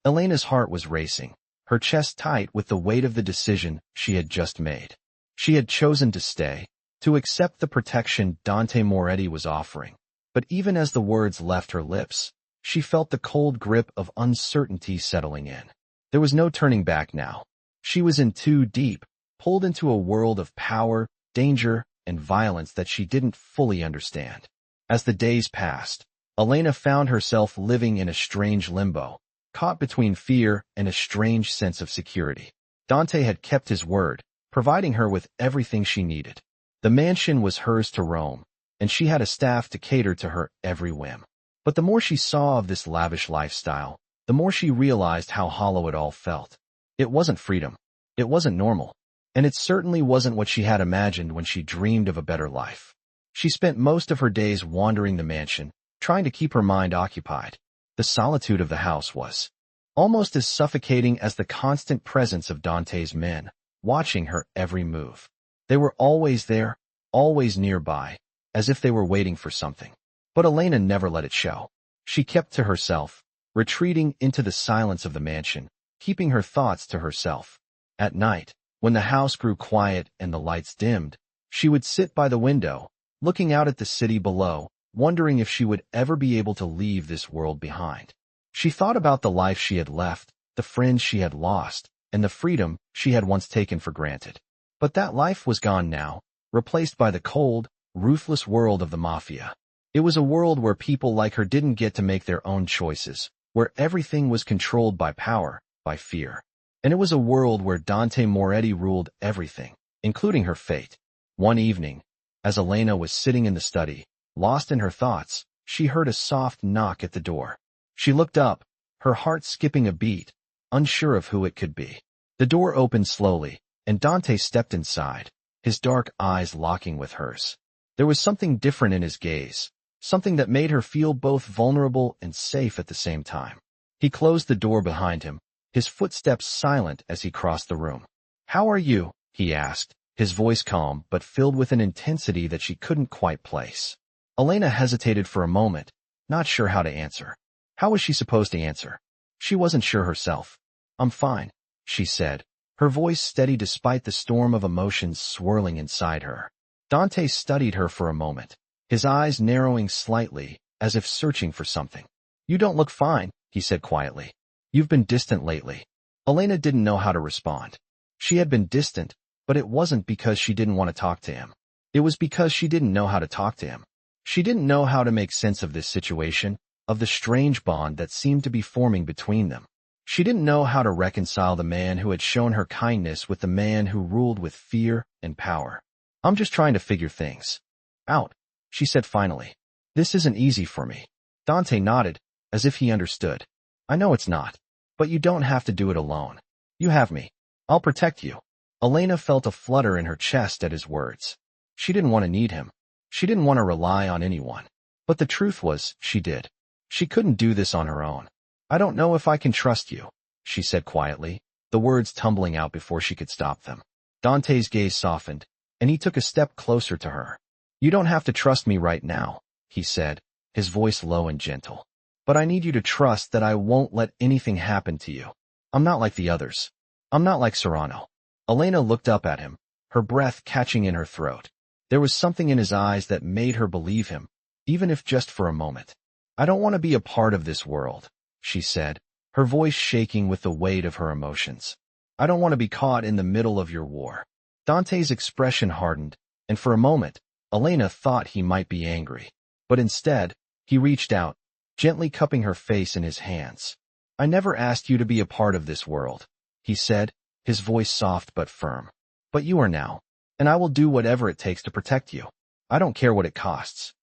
Elena's heart was racing, her chest tight with the weight of the decision she had just made. She had chosen to stay, to accept the protection Dante Moretti was offering. But even as the words left her lips, she felt the cold grip of uncertainty settling in. There was no turning back now. She was in too deep, pulled into a world of power, danger, and violence that she didn't fully understand. As the days passed, Elena found herself living in a strange limbo, caught between fear and a strange sense of security. Dante had kept his word, providing her with everything she needed. The mansion was hers to roam, and she had a staff to cater to her every whim. But the more she saw of this lavish lifestyle, the more she realized how hollow it all felt. It wasn't freedom. It wasn't normal. And it certainly wasn't what she had imagined when she dreamed of a better life. She spent most of her days wandering the mansion, trying to keep her mind occupied. The solitude of the house was almost as suffocating as the constant presence of Dante's men, watching her every move. They were always there, always nearby, as if they were waiting for something. But Elena never let it show. She kept to herself, retreating into the silence of the mansion, keeping her thoughts to herself. At night, when the house grew quiet and the lights dimmed, she would sit by the window, looking out at the city below, wondering if she would ever be able to leave this world behind. She thought about the life she had left, the friends she had lost, and the freedom she had once taken for granted. But that life was gone now, replaced by the cold, ruthless world of the Mafia. It was a world where people like her didn't get to make their own choices, where everything was controlled by power, by fear. And it was a world where Dante Moretti ruled everything, including her fate. One evening, as Elena was sitting in the study, lost in her thoughts, she heard a soft knock at the door. She looked up, her heart skipping a beat, unsure of who it could be. The door opened slowly, and Dante stepped inside, his dark eyes locking with hers. There was something different in his gaze, something that made her feel both vulnerable and safe at the same time. He closed the door behind him, his footsteps silent as he crossed the room. "How are you?" he asked, his voice calm but filled with an intensity that she couldn't quite place. Elena hesitated for a moment, not sure how to answer. How was she supposed to answer? She wasn't sure herself. "I'm fine," she said, her voice steady despite the storm of emotions swirling inside her. Dante studied her for a moment, his eyes narrowing slightly, as if searching for something. "You don't look fine," he said quietly. "You've been distant lately." Elena didn't know how to respond. She had been distant, but it wasn't because she didn't want to talk to him. It was because she didn't know how to talk to him. She didn't know how to make sense of this situation, of the strange bond that seemed to be forming between them. She didn't know how to reconcile the man who had shown her kindness with the man who ruled with fear and power. "I'm just trying to figure things out," she said finally. "This isn't easy for me." Dante nodded, as if he understood. "I know it's not, but you don't have to do it alone. You have me. I'll protect you." Elena felt a flutter in her chest at his words. She didn't want to need him. She didn't want to rely on anyone. But the truth was, she did. She couldn't do this on her own. "I don't know if I can trust you," she said quietly, the words tumbling out before she could stop them. Dante's gaze softened, and he took a step closer to her. "You don't have to trust me right now," he said, his voice low and gentle. "But I need you to trust that I won't let anything happen to you. I'm not like the others. I'm not like Serrano." Elena looked up at him, her breath catching in her throat. There was something in his eyes that made her believe him, even if just for a moment. "I don't want to be a part of this world," she said, her voice shaking with the weight of her emotions. "I don't want to be caught in the middle of your war." Dante's expression hardened, and for a moment, Elena thought he might be angry. But instead, he reached out, gently cupping her face in his hands. "I never asked you to be a part of this world," he said, his voice soft but firm. "But you are now, and I will do whatever it takes to protect you. I don't care what it costs."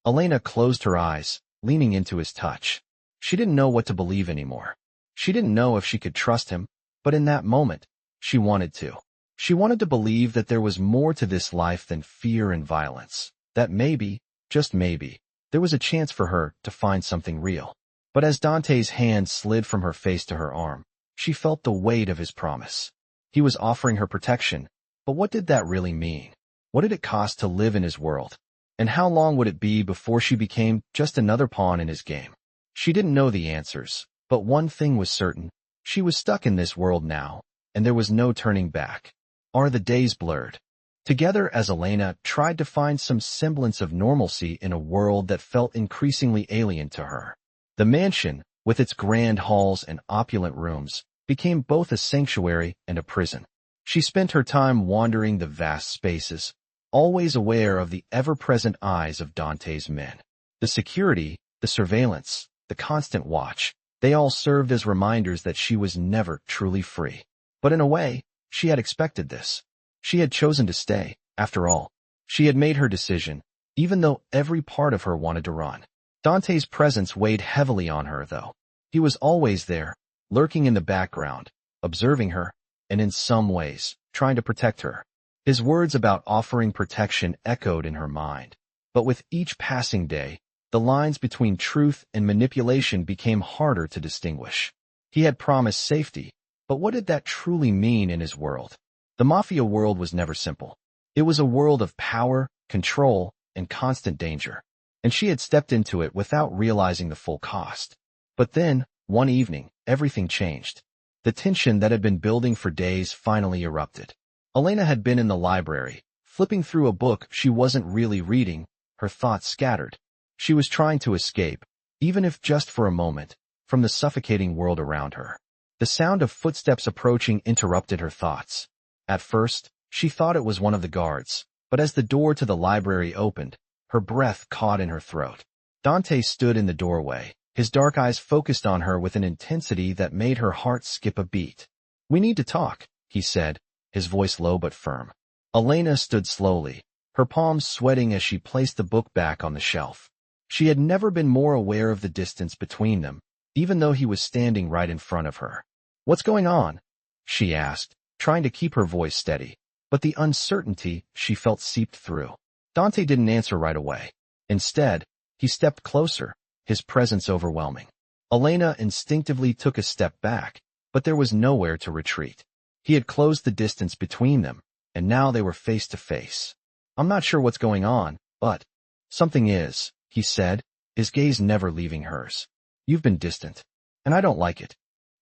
Elena closed her eyes, leaning into his touch. She didn't know what to believe anymore. She didn't know if she could trust him, but in that moment, she wanted to. She wanted to believe that there was more to this life than fear and violence, that maybe, just maybe, there was a chance for her to find something real. But as Dante's hand slid from her face to her arm, she felt the weight of his promise. He was offering her protection, but what did that really mean? What did it cost to live in his world? And how long would it be before she became just another pawn in his game? She didn't know the answers, but one thing was certain. She was stuck in this world now, and there was no turning back. The days blurred together as Elena tried to find some semblance of normalcy in a world that felt increasingly alien to her. The mansion, with its grand halls and opulent rooms, became both a sanctuary and a prison. She spent her time wandering the vast spaces, always aware of the ever-present eyes of Dante's men. The security, the surveillance, the constant watch, they all served as reminders that she was never truly free. But in a way, she had expected this. She had chosen to stay, after all. She had made her decision, even though every part of her wanted to run. Dante's presence weighed heavily on her, though. He was always there, lurking in the background, observing her, and in some ways, trying to protect her. His words about offering protection echoed in her mind. But with each passing day, the lines between truth and manipulation became harder to distinguish. He had promised safety, but what did that truly mean in his world? The Mafia world was never simple. It was a world of power, control, and constant danger, and she had stepped into it without realizing the full cost. But then, one evening, everything changed. The tension that had been building for days finally erupted. Elena had been in the library, flipping through a book she wasn't really reading, her thoughts scattered. She was trying to escape, even if just for a moment, from the suffocating world around her. The sound of footsteps approaching interrupted her thoughts. At first, she thought it was one of the guards, but as the door to the library opened, her breath caught in her throat. Dante stood in the doorway, his dark eyes focused on her with an intensity that made her heart skip a beat. "We need to talk," he said, his voice low but firm. Elena stood slowly, her palms sweating as she placed the book back on the shelf. She had never been more aware of the distance between them, even though he was standing right in front of her. "What's going on?" she asked, trying to keep her voice steady, but the uncertainty she felt seeped through. Dante didn't answer right away. Instead, he stepped closer, his presence overwhelming. Elena instinctively took a step back, but there was nowhere to retreat. He had closed the distance between them, and now they were face to face. "I'm not sure what's going on, but something is," he said, his gaze never leaving hers. "You've been distant, and I don't like it."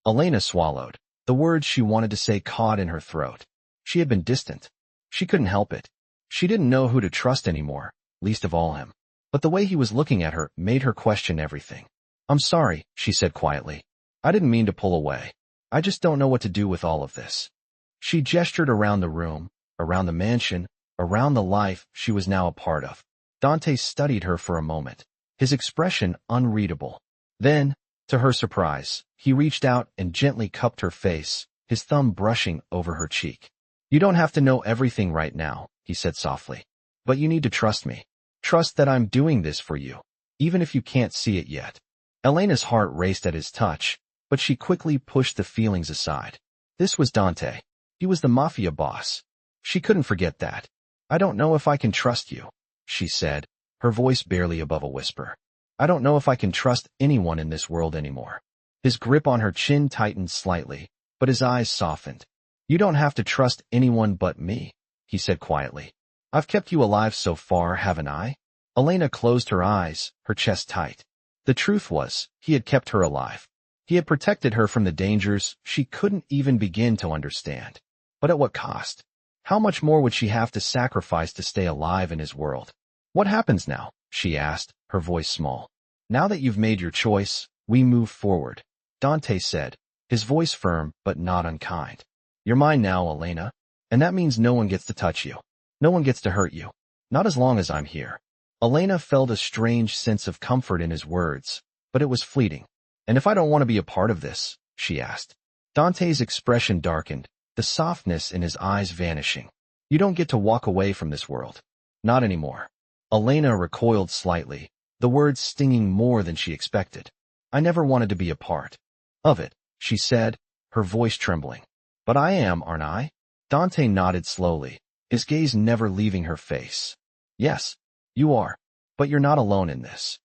Elena swallowed. The words she wanted to say caught in her throat. She had been distant. She couldn't help it. She didn't know who to trust anymore, least of all him. But the way he was looking at her made her question everything. "I'm sorry," she said quietly. "I didn't mean to pull away. I just don't know what to do with all of this." She gestured around the room, around the mansion, around the life she was now a part of. Dante studied her for a moment, his expression unreadable. Then, to her surprise, he reached out and gently cupped her face, his thumb brushing over her cheek. "You don't have to know everything right now," he said softly. "But you need to trust me. Trust that I'm doing this for you, even if you can't see it yet." Elena's heart raced at his touch, but she quickly pushed the feelings aside. This was Dante. He was the Mafia boss. She couldn't forget that. "I don't know if I can trust you," she said, her voice barely above a whisper. "I don't know if I can trust anyone in this world anymore." His grip on her chin tightened slightly, but his eyes softened. "You don't have to trust anyone but me," he said quietly. "I've kept you alive so far, haven't I?" Elena closed her eyes, her chest tight. The truth was, he had kept her alive. He had protected her from the dangers she couldn't even begin to understand. But at what cost? How much more would she have to sacrifice to stay alive in his world? "What happens now?" she asked, her voice small. "Now that you've made your choice, we move forward," Dante said, his voice firm but not unkind. "You're mine now, Elena, and that means no one gets to touch you. No one gets to hurt you. Not as long as I'm here." Elena felt a strange sense of comfort in his words, but it was fleeting. "And if I don't want to be a part of this?" she asked. Dante's expression darkened, the softness in his eyes vanishing. "You don't get to walk away from this world. Not anymore." Elena recoiled slightly, the words stinging more than she expected. "I never wanted to be a part of it," she said, her voice trembling. "But I am, aren't I?" Dante nodded slowly, his gaze never leaving her face. "Yes, you are, but you're not alone in this."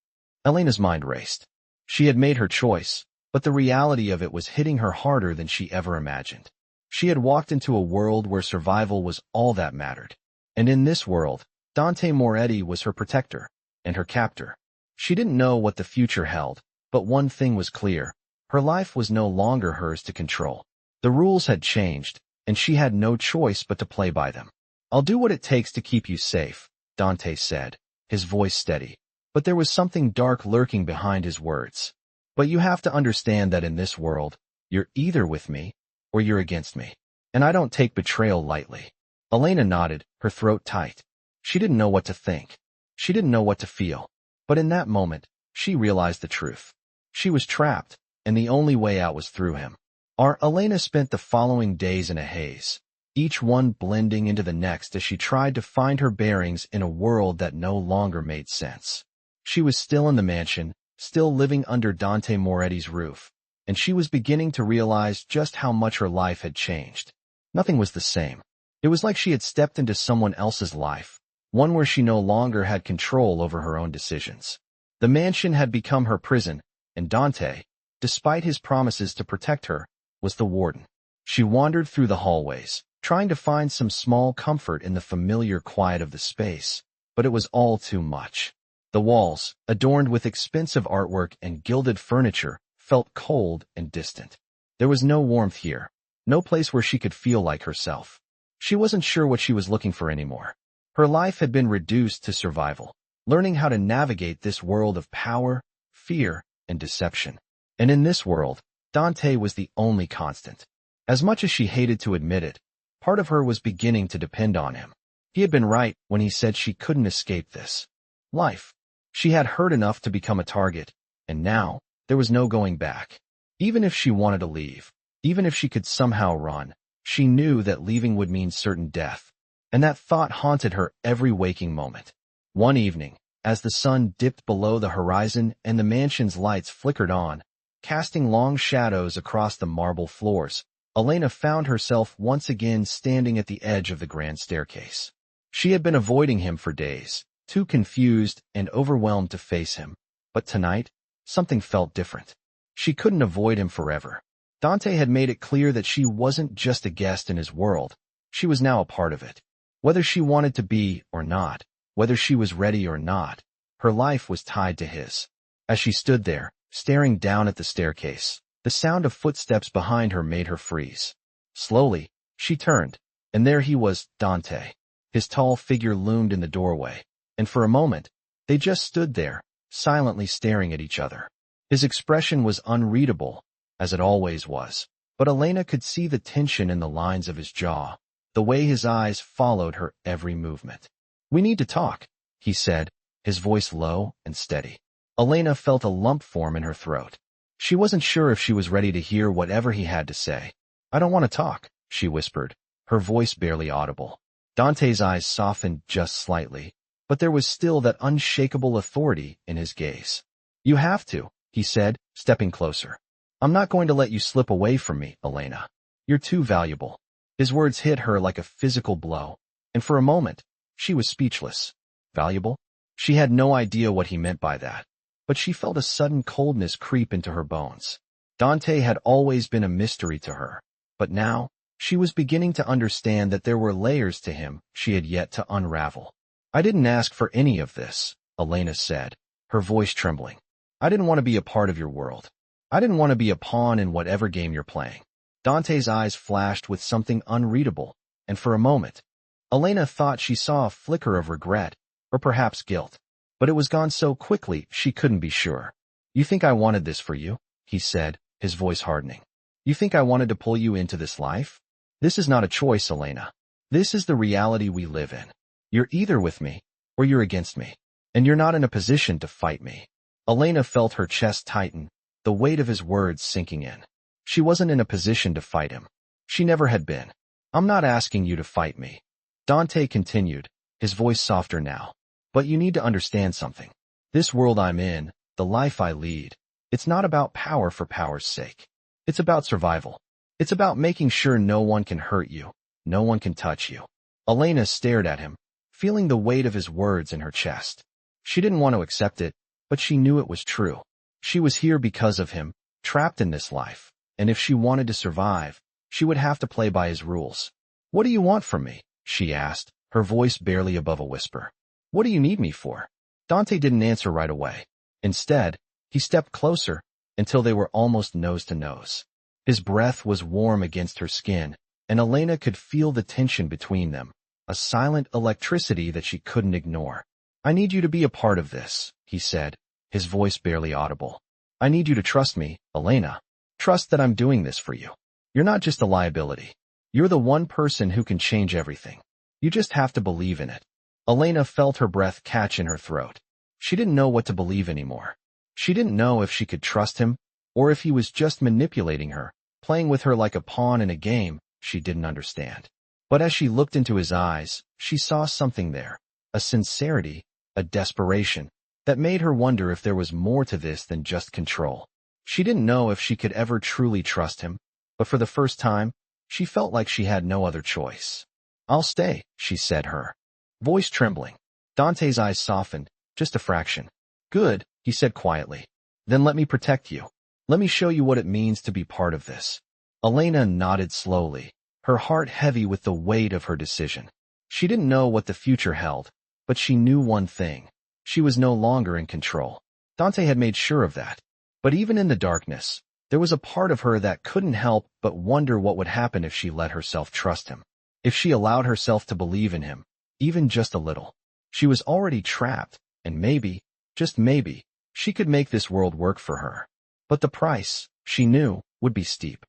Elena's mind raced. She had made her choice, but the reality of it was hitting her harder than she ever imagined. She had walked into a world where survival was all that mattered. And in this world, Dante Moretti was her protector and her captor. She didn't know what the future held, but one thing was clear. Her life was no longer hers to control. The rules had changed, and she had no choice but to play by them. "I'll do what it takes to keep you safe," Dante said, his voice steady. But there was something dark lurking behind his words. "But you have to understand that in this world, You're either with me, or you're against me. And I don't take betrayal lightly. Elena nodded, her throat tight. She didn't know what to think. She didn't know what to feel. But in that moment, she realized the truth. She was trapped, and the only way out was through him. Elena spent the following days in a haze, each one blending into the next as she tried to find her bearings in a world that no longer made sense. She was still in the mansion, still living under Dante Moretti's roof, and she was beginning to realize just how much her life had changed. Nothing was the same. It was like she had stepped into someone else's life, one where she no longer had control over her own decisions. The mansion had become her prison, and Dante, despite his promises to protect her, was the warden. She wandered through the hallways, trying to find some small comfort in the familiar quiet of the space, but it was all too much. The walls, adorned with expensive artwork and gilded furniture, felt cold and distant. There was no warmth here, no place where she could feel like herself. She wasn't sure what she was looking for anymore. Her life had been reduced to survival, learning how to navigate this world of power, fear, and deception. And in this world, Dante was the only constant. As much as she hated to admit it, part of her was beginning to depend on him. He had been right when he said she couldn't escape this life. She had heard enough to become a target, and now, there was no going back. Even if she wanted to leave, even if she could somehow run, she knew that leaving would mean certain death, and that thought haunted her every waking moment. One evening, as the sun dipped below the horizon and the mansion's lights flickered on, casting long shadows across the marble floors, Elena found herself once again standing at the edge of the grand staircase. She had been avoiding him for days, too confused and overwhelmed to face him, but tonight, something felt different. She couldn't avoid him forever. Dante had made it clear that she wasn't just a guest in his world, she was now a part of it. Whether she wanted to be or not, whether she was ready or not, her life was tied to his. As she stood there, staring down at the staircase, the sound of footsteps behind her made her freeze. Slowly, she turned, and there he was, Dante. His tall figure loomed in the doorway, and for a moment, they just stood there, silently staring at each other. His expression was unreadable, as it always was, but Elena could see the tension in the lines of his jaw, the way his eyes followed her every movement. "We need to talk," he said, his voice low and steady. Elena felt a lump form in her throat. She wasn't sure if she was ready to hear whatever he had to say. "I don't want to talk," she whispered, her voice barely audible. Dante's eyes softened just slightly, but there was still that unshakable authority in his gaze. "You have to," he said, stepping closer. "I'm not going to let you slip away from me, Elena. You're too valuable." His words hit her like a physical blow, and for a moment, she was speechless. Valuable? She had no idea what he meant by that, but she felt a sudden coldness creep into her bones. Dante had always been a mystery to her, but now, she was beginning to understand that there were layers to him she had yet to unravel. "I didn't ask for any of this," Elena said, her voice trembling. "I didn't want to be a part of your world. I didn't want to be a pawn in whatever game you're playing." Dante's eyes flashed with something unreadable, and for a moment, Elena thought she saw a flicker of regret, or perhaps guilt. But it was gone so quickly she couldn't be sure. "You think I wanted this for you?" he said, his voice hardening. "You think I wanted to pull you into this life? This is not a choice, Elena. This is the reality we live in. You're either with me, or you're against me, and you're not in a position to fight me." Elena felt her chest tighten, the weight of his words sinking in. She wasn't in a position to fight him. She never had been. "I'm not asking you to fight me," Dante continued, his voice softer now. "But you need to understand something. This world I'm in, the life I lead, it's not about power for power's sake. It's about survival. It's about making sure no one can hurt you, no one can touch you." Elena stared at him, feeling the weight of his words in her chest. She didn't want to accept it, but she knew it was true. She was here because of him, trapped in this life, and if she wanted to survive, she would have to play by his rules. "What do you want from me?" she asked, her voice barely above a whisper. "What do you need me for?" Dante didn't answer right away. Instead, he stepped closer, until they were almost nose to nose. His breath was warm against her skin, and Elena could feel the tension between them, a silent electricity that she couldn't ignore. "I need you to be a part of this," he said, his voice barely audible. "I need you to trust me, Elena. Trust that I'm doing this for you. You're not just a liability. You're the one person who can change everything. You just have to believe in it." Elena felt her breath catch in her throat. She didn't know what to believe anymore. She didn't know if she could trust him, or if he was just manipulating her, playing with her like a pawn in a game she didn't understand. But as she looked into his eyes, she saw something there, a sincerity, a desperation, that made her wonder if there was more to this than just control. She didn't know if she could ever truly trust him, but for the first time, she felt like she had no other choice. "I'll stay," she said, her voice trembling. Dante's eyes softened, just a fraction. "Good," he said quietly. "Then let me protect you. Let me show you what it means to be part of this." Elena nodded slowly, her heart heavy with the weight of her decision. She didn't know what the future held, but she knew one thing. She was no longer in control. Dante had made sure of that. But even in the darkness, there was a part of her that couldn't help but wonder what would happen if she let herself trust him. If she allowed herself to believe in him, even just a little. She was already trapped, and maybe, just maybe, she could make this world work for her. But the price, she knew, would be steep.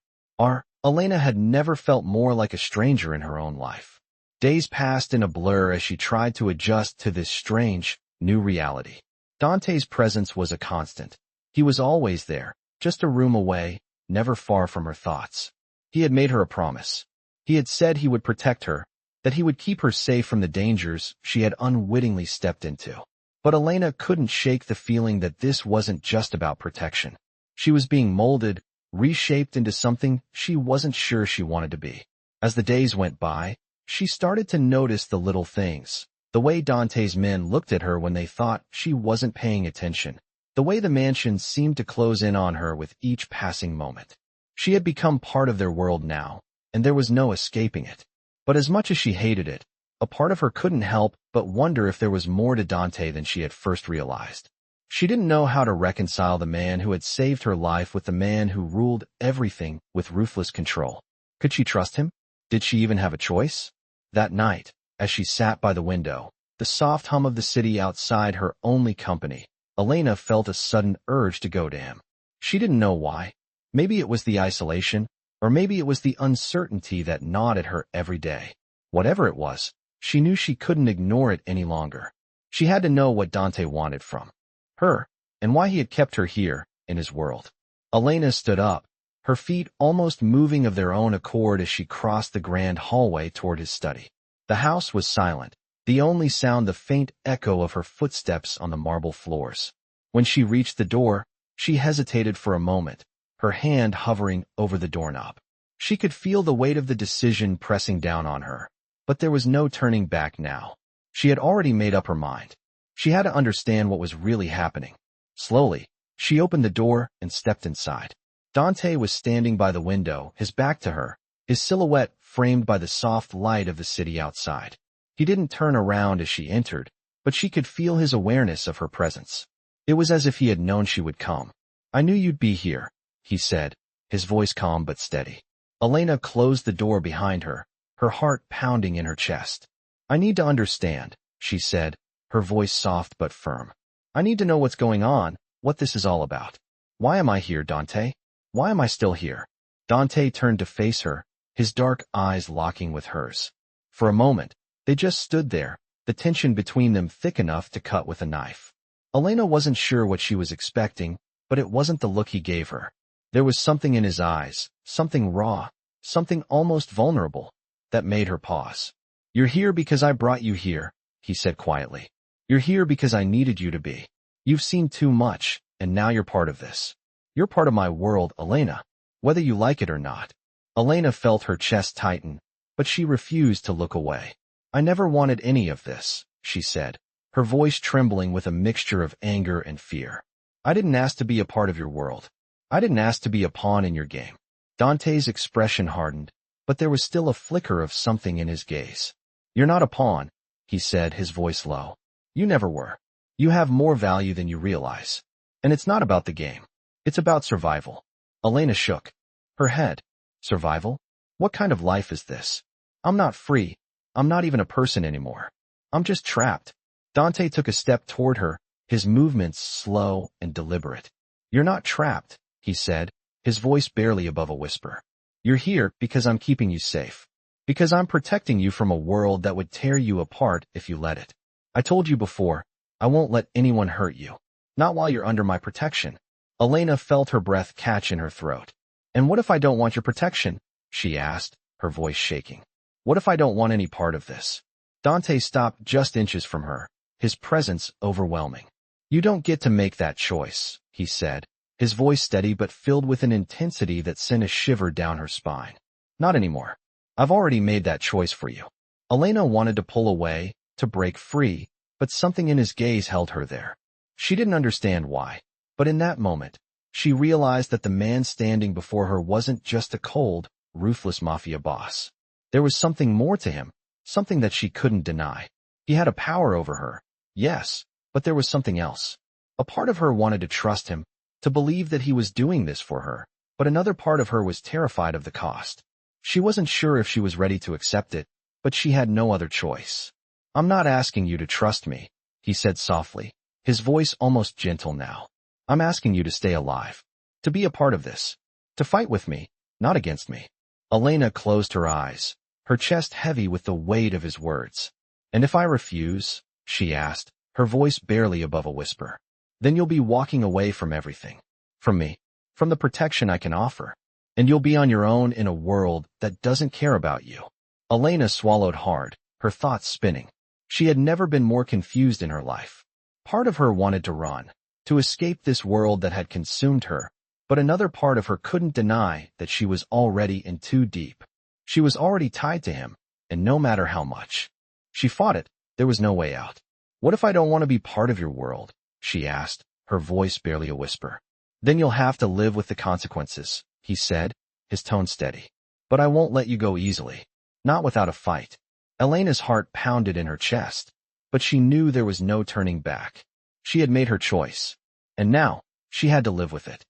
Elena had never felt more like a stranger in her own life. Days passed in a blur as she tried to adjust to this strange, new reality. Dante's presence was a constant. He was always there, just a room away, never far from her thoughts. He had made her a promise. He had said he would protect her, that he would keep her safe from the dangers she had unwittingly stepped into. But Elena couldn't shake the feeling that this wasn't just about protection. She was being molded, reshaped into something she wasn't sure she wanted to be. As the days went by, she started to notice the little things. The way Dante's men looked at her when they thought she wasn't paying attention. The way the mansion seemed to close in on her with each passing moment. She had become part of their world now, and there was no escaping it. But as much as she hated it, a part of her couldn't help but wonder if there was more to Dante than she had first realized. She didn't know how to reconcile the man who had saved her life with the man who ruled everything with ruthless control. Could she trust him? Did she even have a choice? That night, as she sat by the window, the soft hum of the city outside her only company, Elena felt a sudden urge to go to him. She didn't know why. Maybe it was the isolation, or maybe it was the uncertainty that gnawed at her every day. Whatever it was, she knew she couldn't ignore it any longer. She had to know what Dante wanted from her, and why he had kept her here, in his world. Elena stood up, her feet almost moving of their own accord as she crossed the grand hallway toward his study. The house was silent, the only sound the faint echo of her footsteps on the marble floors. When she reached the door, she hesitated for a moment, her hand hovering over the doorknob. She could feel the weight of the decision pressing down on her, but there was no turning back now. She had already made up her mind. She had to understand what was really happening. Slowly, she opened the door and stepped inside. Dante was standing by the window, his back to her, his silhouette framed by the soft light of the city outside. He didn't turn around as she entered, but she could feel his awareness of her presence. It was as if he had known she would come. "I knew you'd be here," he said, his voice calm but steady. Elena closed the door behind her, her heart pounding in her chest. "I need to understand," she said, her voice soft but firm. "I need to know what's going on, what this is all about. Why am I here, Dante? Why am I still here?" Dante turned to face her, his dark eyes locking with hers. For a moment, they just stood there, the tension between them thick enough to cut with a knife. Elena wasn't sure what she was expecting, but it wasn't the look he gave her. There was something in his eyes, something raw, something almost vulnerable, that made her pause. "You're here because I brought you here," he said quietly. "You're here because I needed you to be. You've seen too much, and now you're part of this. You're part of my world, Elena, whether you like it or not." Elena felt her chest tighten, but she refused to look away. "I never wanted any of this," she said, her voice trembling with a mixture of anger and fear. "I didn't ask to be a part of your world. I didn't ask to be a pawn in your game." Dante's expression hardened, but there was still a flicker of something in his gaze. "You're not a pawn," he said, his voice low. "You never were. You have more value than you realize. And it's not about the game. It's about survival." Elena shook her head. "Survival? What kind of life is this? I'm not free. I'm not even a person anymore. I'm just trapped." Dante took a step toward her, his movements slow and deliberate. "You're not trapped," he said, his voice barely above a whisper. You're here because I'm keeping you safe. Because I'm protecting you from a world that would tear you apart if you let it. I told you before, I won't let anyone hurt you. Not while you're under my protection. Elena felt her breath catch in her throat. And what if I don't want your protection? She asked, her voice shaking. What if I don't want any part of this? Dante stopped just inches from her, his presence overwhelming. You don't get to make that choice, he said, his voice steady but filled with an intensity that sent a shiver down her spine. Not anymore. I've already made that choice for you. Elena wanted to pull away, to break free, but something in his gaze held her there. She didn't understand why, but in that moment, she realized that the man standing before her wasn't just a cold, ruthless mafia boss. There was something more to him, something that she couldn't deny. He had a power over her, yes, but there was something else. A part of her wanted to trust him, to believe that he was doing this for her, but another part of her was terrified of the cost. She wasn't sure if she was ready to accept it, but she had no other choice. I'm not asking you to trust me, he said softly, his voice almost gentle now. I'm asking you to stay alive, to be a part of this, to fight with me, not against me. Elena closed her eyes, her chest heavy with the weight of his words. And if I refuse, she asked, her voice barely above a whisper, then you'll be walking away from everything. From me, from the protection I can offer. And you'll be on your own in a world that doesn't care about you. Elena swallowed hard, her thoughts spinning. She had never been more confused in her life. Part of her wanted to run, to escape this world that had consumed her, but another part of her couldn't deny that she was already in too deep. She was already tied to him, and no matter how much she fought it, there was no way out. What if I don't want to be part of your world? She asked, her voice barely a whisper. Then you'll have to live with the consequences, he said, his tone steady. But I won't let you go easily. Not without a fight. Elena's heart pounded in her chest, but she knew there was no turning back. She had made her choice, and now, she had to live with it.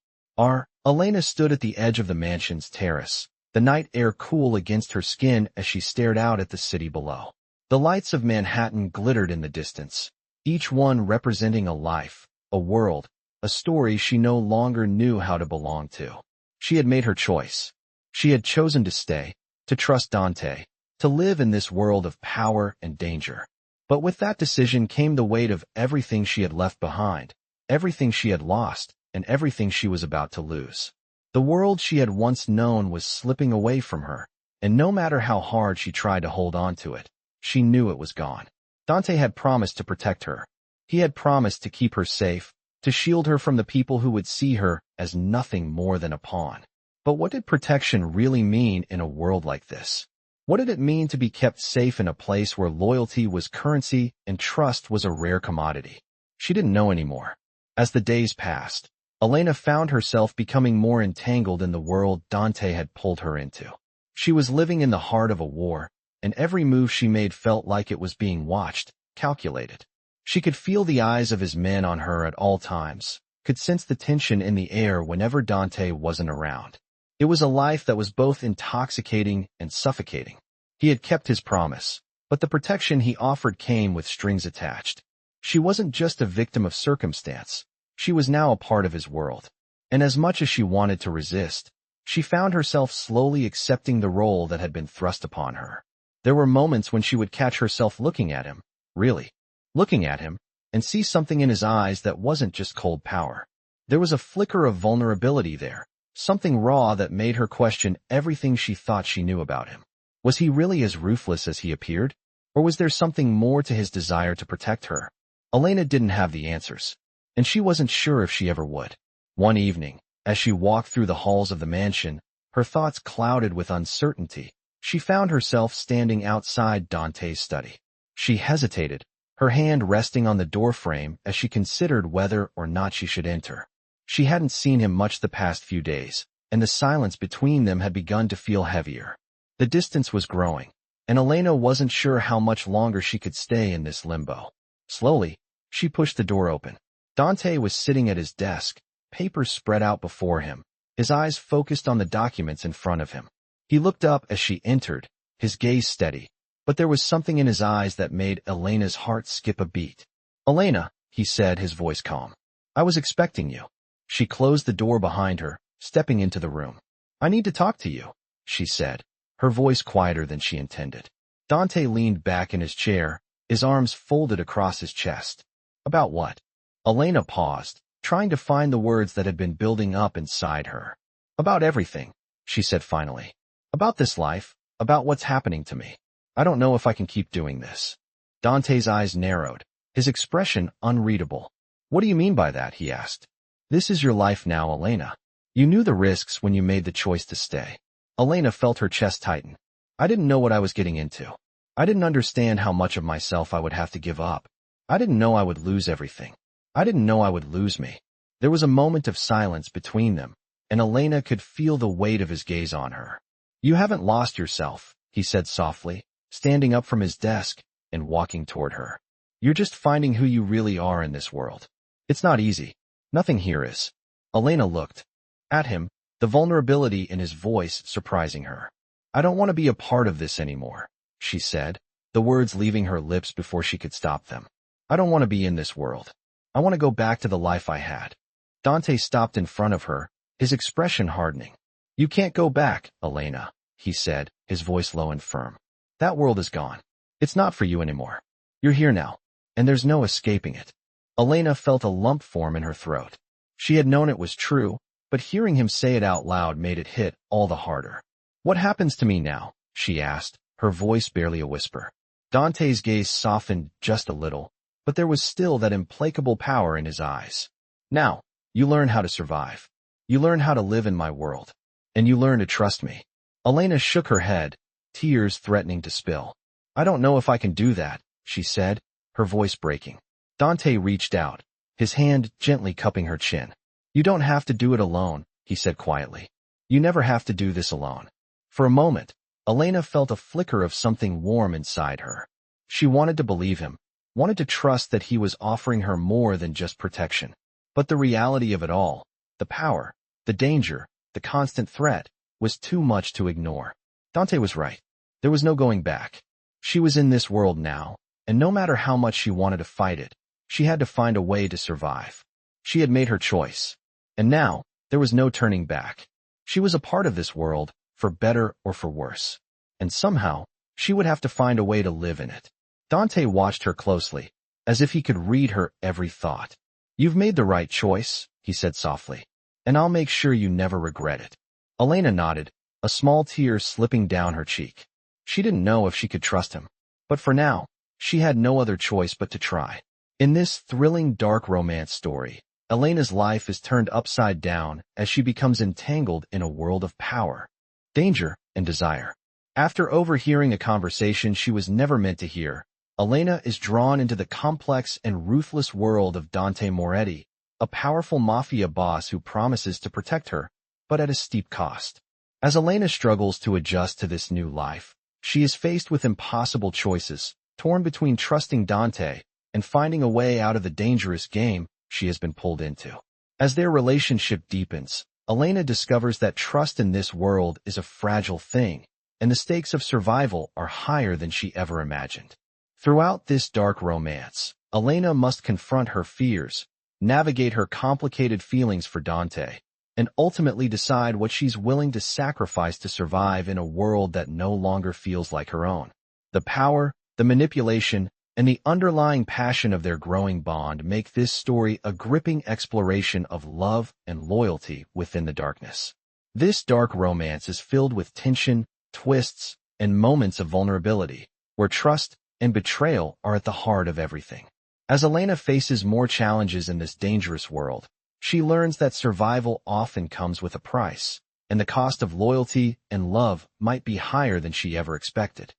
Elena stood at the edge of the mansion's terrace, the night air cool against her skin as she stared out at the city below. The lights of Manhattan glittered in the distance, each one representing a life, a world, a story she no longer knew how to belong to. She had made her choice. She had chosen to stay, to trust Dante, to live in this world of power and danger. But with that decision came the weight of everything she had left behind, everything she had lost, and everything she was about to lose. The world she had once known was slipping away from her, and no matter how hard she tried to hold on to it, she knew it was gone. Dante had promised to protect her. He had promised to keep her safe, to shield her from the people who would see her as nothing more than a pawn. But what did protection really mean in a world like this? What did it mean to be kept safe in a place where loyalty was currency and trust was a rare commodity? She didn't know anymore. As the days passed, Elena found herself becoming more entangled in the world Dante had pulled her into. She was living in the heart of a war, and every move she made felt like it was being watched, calculated. She could feel the eyes of his men on her at all times, could sense the tension in the air whenever Dante wasn't around. It was a life that was both intoxicating and suffocating. He had kept his promise, but the protection he offered came with strings attached. She wasn't just a victim of circumstance. She was now a part of his world. And as much as she wanted to resist, she found herself slowly accepting the role that had been thrust upon her. There were moments when she would catch herself looking at him, really, looking at him, and see something in his eyes that wasn't just cold power. There was a flicker of vulnerability there, something raw that made her question everything she thought she knew about him. Was he really as ruthless as he appeared? Or was there something more to his desire to protect her? Elena didn't have the answers, and she wasn't sure if she ever would. One evening, as she walked through the halls of the mansion, her thoughts clouded with uncertainty, she found herself standing outside Dante's study. She hesitated, her hand resting on the doorframe as she considered whether or not she should enter. She hadn't seen him much the past few days, and the silence between them had begun to feel heavier. The distance was growing, and Elena wasn't sure how much longer she could stay in this limbo. Slowly, she pushed the door open. Dante was sitting at his desk, papers spread out before him, his eyes focused on the documents in front of him. He looked up as she entered, his gaze steady, but there was something in his eyes that made Elena's heart skip a beat. "Elena," he said, his voice calm. "I was expecting you." She closed the door behind her, stepping into the room. "I need to talk to you," she said, her voice quieter than she intended. Dante leaned back in his chair, his arms folded across his chest. "About what?" Elena paused, trying to find the words that had been building up inside her. "About everything," she said finally. "About this life, about what's happening to me. I don't know if I can keep doing this." Dante's eyes narrowed, his expression unreadable. "What do you mean by that?" he asked. "This is your life now, Elena. You knew the risks when you made the choice to stay." Elena felt her chest tighten. "I didn't know what I was getting into. I didn't understand how much of myself I would have to give up. I didn't know I would lose everything. I didn't know I would lose me." There was a moment of silence between them, and Elena could feel the weight of his gaze on her. "You haven't lost yourself," he said softly, standing up from his desk and walking toward her. "You're just finding who you really are in this world. It's not easy. Nothing here is." Elena looked at him, the vulnerability in his voice surprising her. "I don't want to be a part of this anymore," she said, the words leaving her lips before she could stop them. "I don't want to be in this world. I want to go back to the life I had." Dante stopped in front of her, his expression hardening. "You can't go back, Elena," he said, his voice low and firm. "That world is gone. It's not for you anymore. You're here now, and there's no escaping it." Elena felt a lump form in her throat. She had known it was true, but hearing him say it out loud made it hit all the harder. "What happens to me now?" she asked, her voice barely a whisper. Dante's gaze softened just a little, but there was still that implacable power in his eyes. "Now, you learn how to survive. You learn how to live in my world. And you learn to trust me." Elena shook her head, tears threatening to spill. "I don't know if I can do that," she said, her voice breaking. Dante reached out, his hand gently cupping her chin. "You don't have to do it alone," he said quietly. "You never have to do this alone." For a moment, Elena felt a flicker of something warm inside her. She wanted to believe him, wanted to trust that he was offering her more than just protection. But the reality of it all, the power, the danger, the constant threat, was too much to ignore. Dante was right. There was no going back. She was in this world now, and no matter how much she wanted to fight it, she had to find a way to survive. She had made her choice. And now, there was no turning back. She was a part of this world, for better or for worse. And somehow, she would have to find a way to live in it. Dante watched her closely, as if he could read her every thought. "You've made the right choice," he said softly, "and I'll make sure you never regret it." Elena nodded, a small tear slipping down her cheek. She didn't know if she could trust him, but for now, she had no other choice but to try. In this thrilling dark romance story, Elena's life is turned upside down as she becomes entangled in a world of power, danger, and desire. After overhearing a conversation she was never meant to hear, Elena is drawn into the complex and ruthless world of Dante Moretti, a powerful mafia boss who promises to protect her, but at a steep cost. As Elena struggles to adjust to this new life, she is faced with impossible choices, torn between trusting Dante and finding a way out of the dangerous game she has been pulled into. As their relationship deepens, Elena discovers that trust in this world is a fragile thing, and the stakes of survival are higher than she ever imagined. Throughout this dark romance, Elena must confront her fears, navigate her complicated feelings for Dante, and ultimately decide what she's willing to sacrifice to survive in a world that no longer feels like her own. The power, the manipulation, and the underlying passion of their growing bond make this story a gripping exploration of love and loyalty within the darkness. This dark romance is filled with tension, twists, and moments of vulnerability, where trust and betrayal are at the heart of everything. As Elena faces more challenges in this dangerous world, she learns that survival often comes with a price, and the cost of loyalty and love might be higher than she ever expected.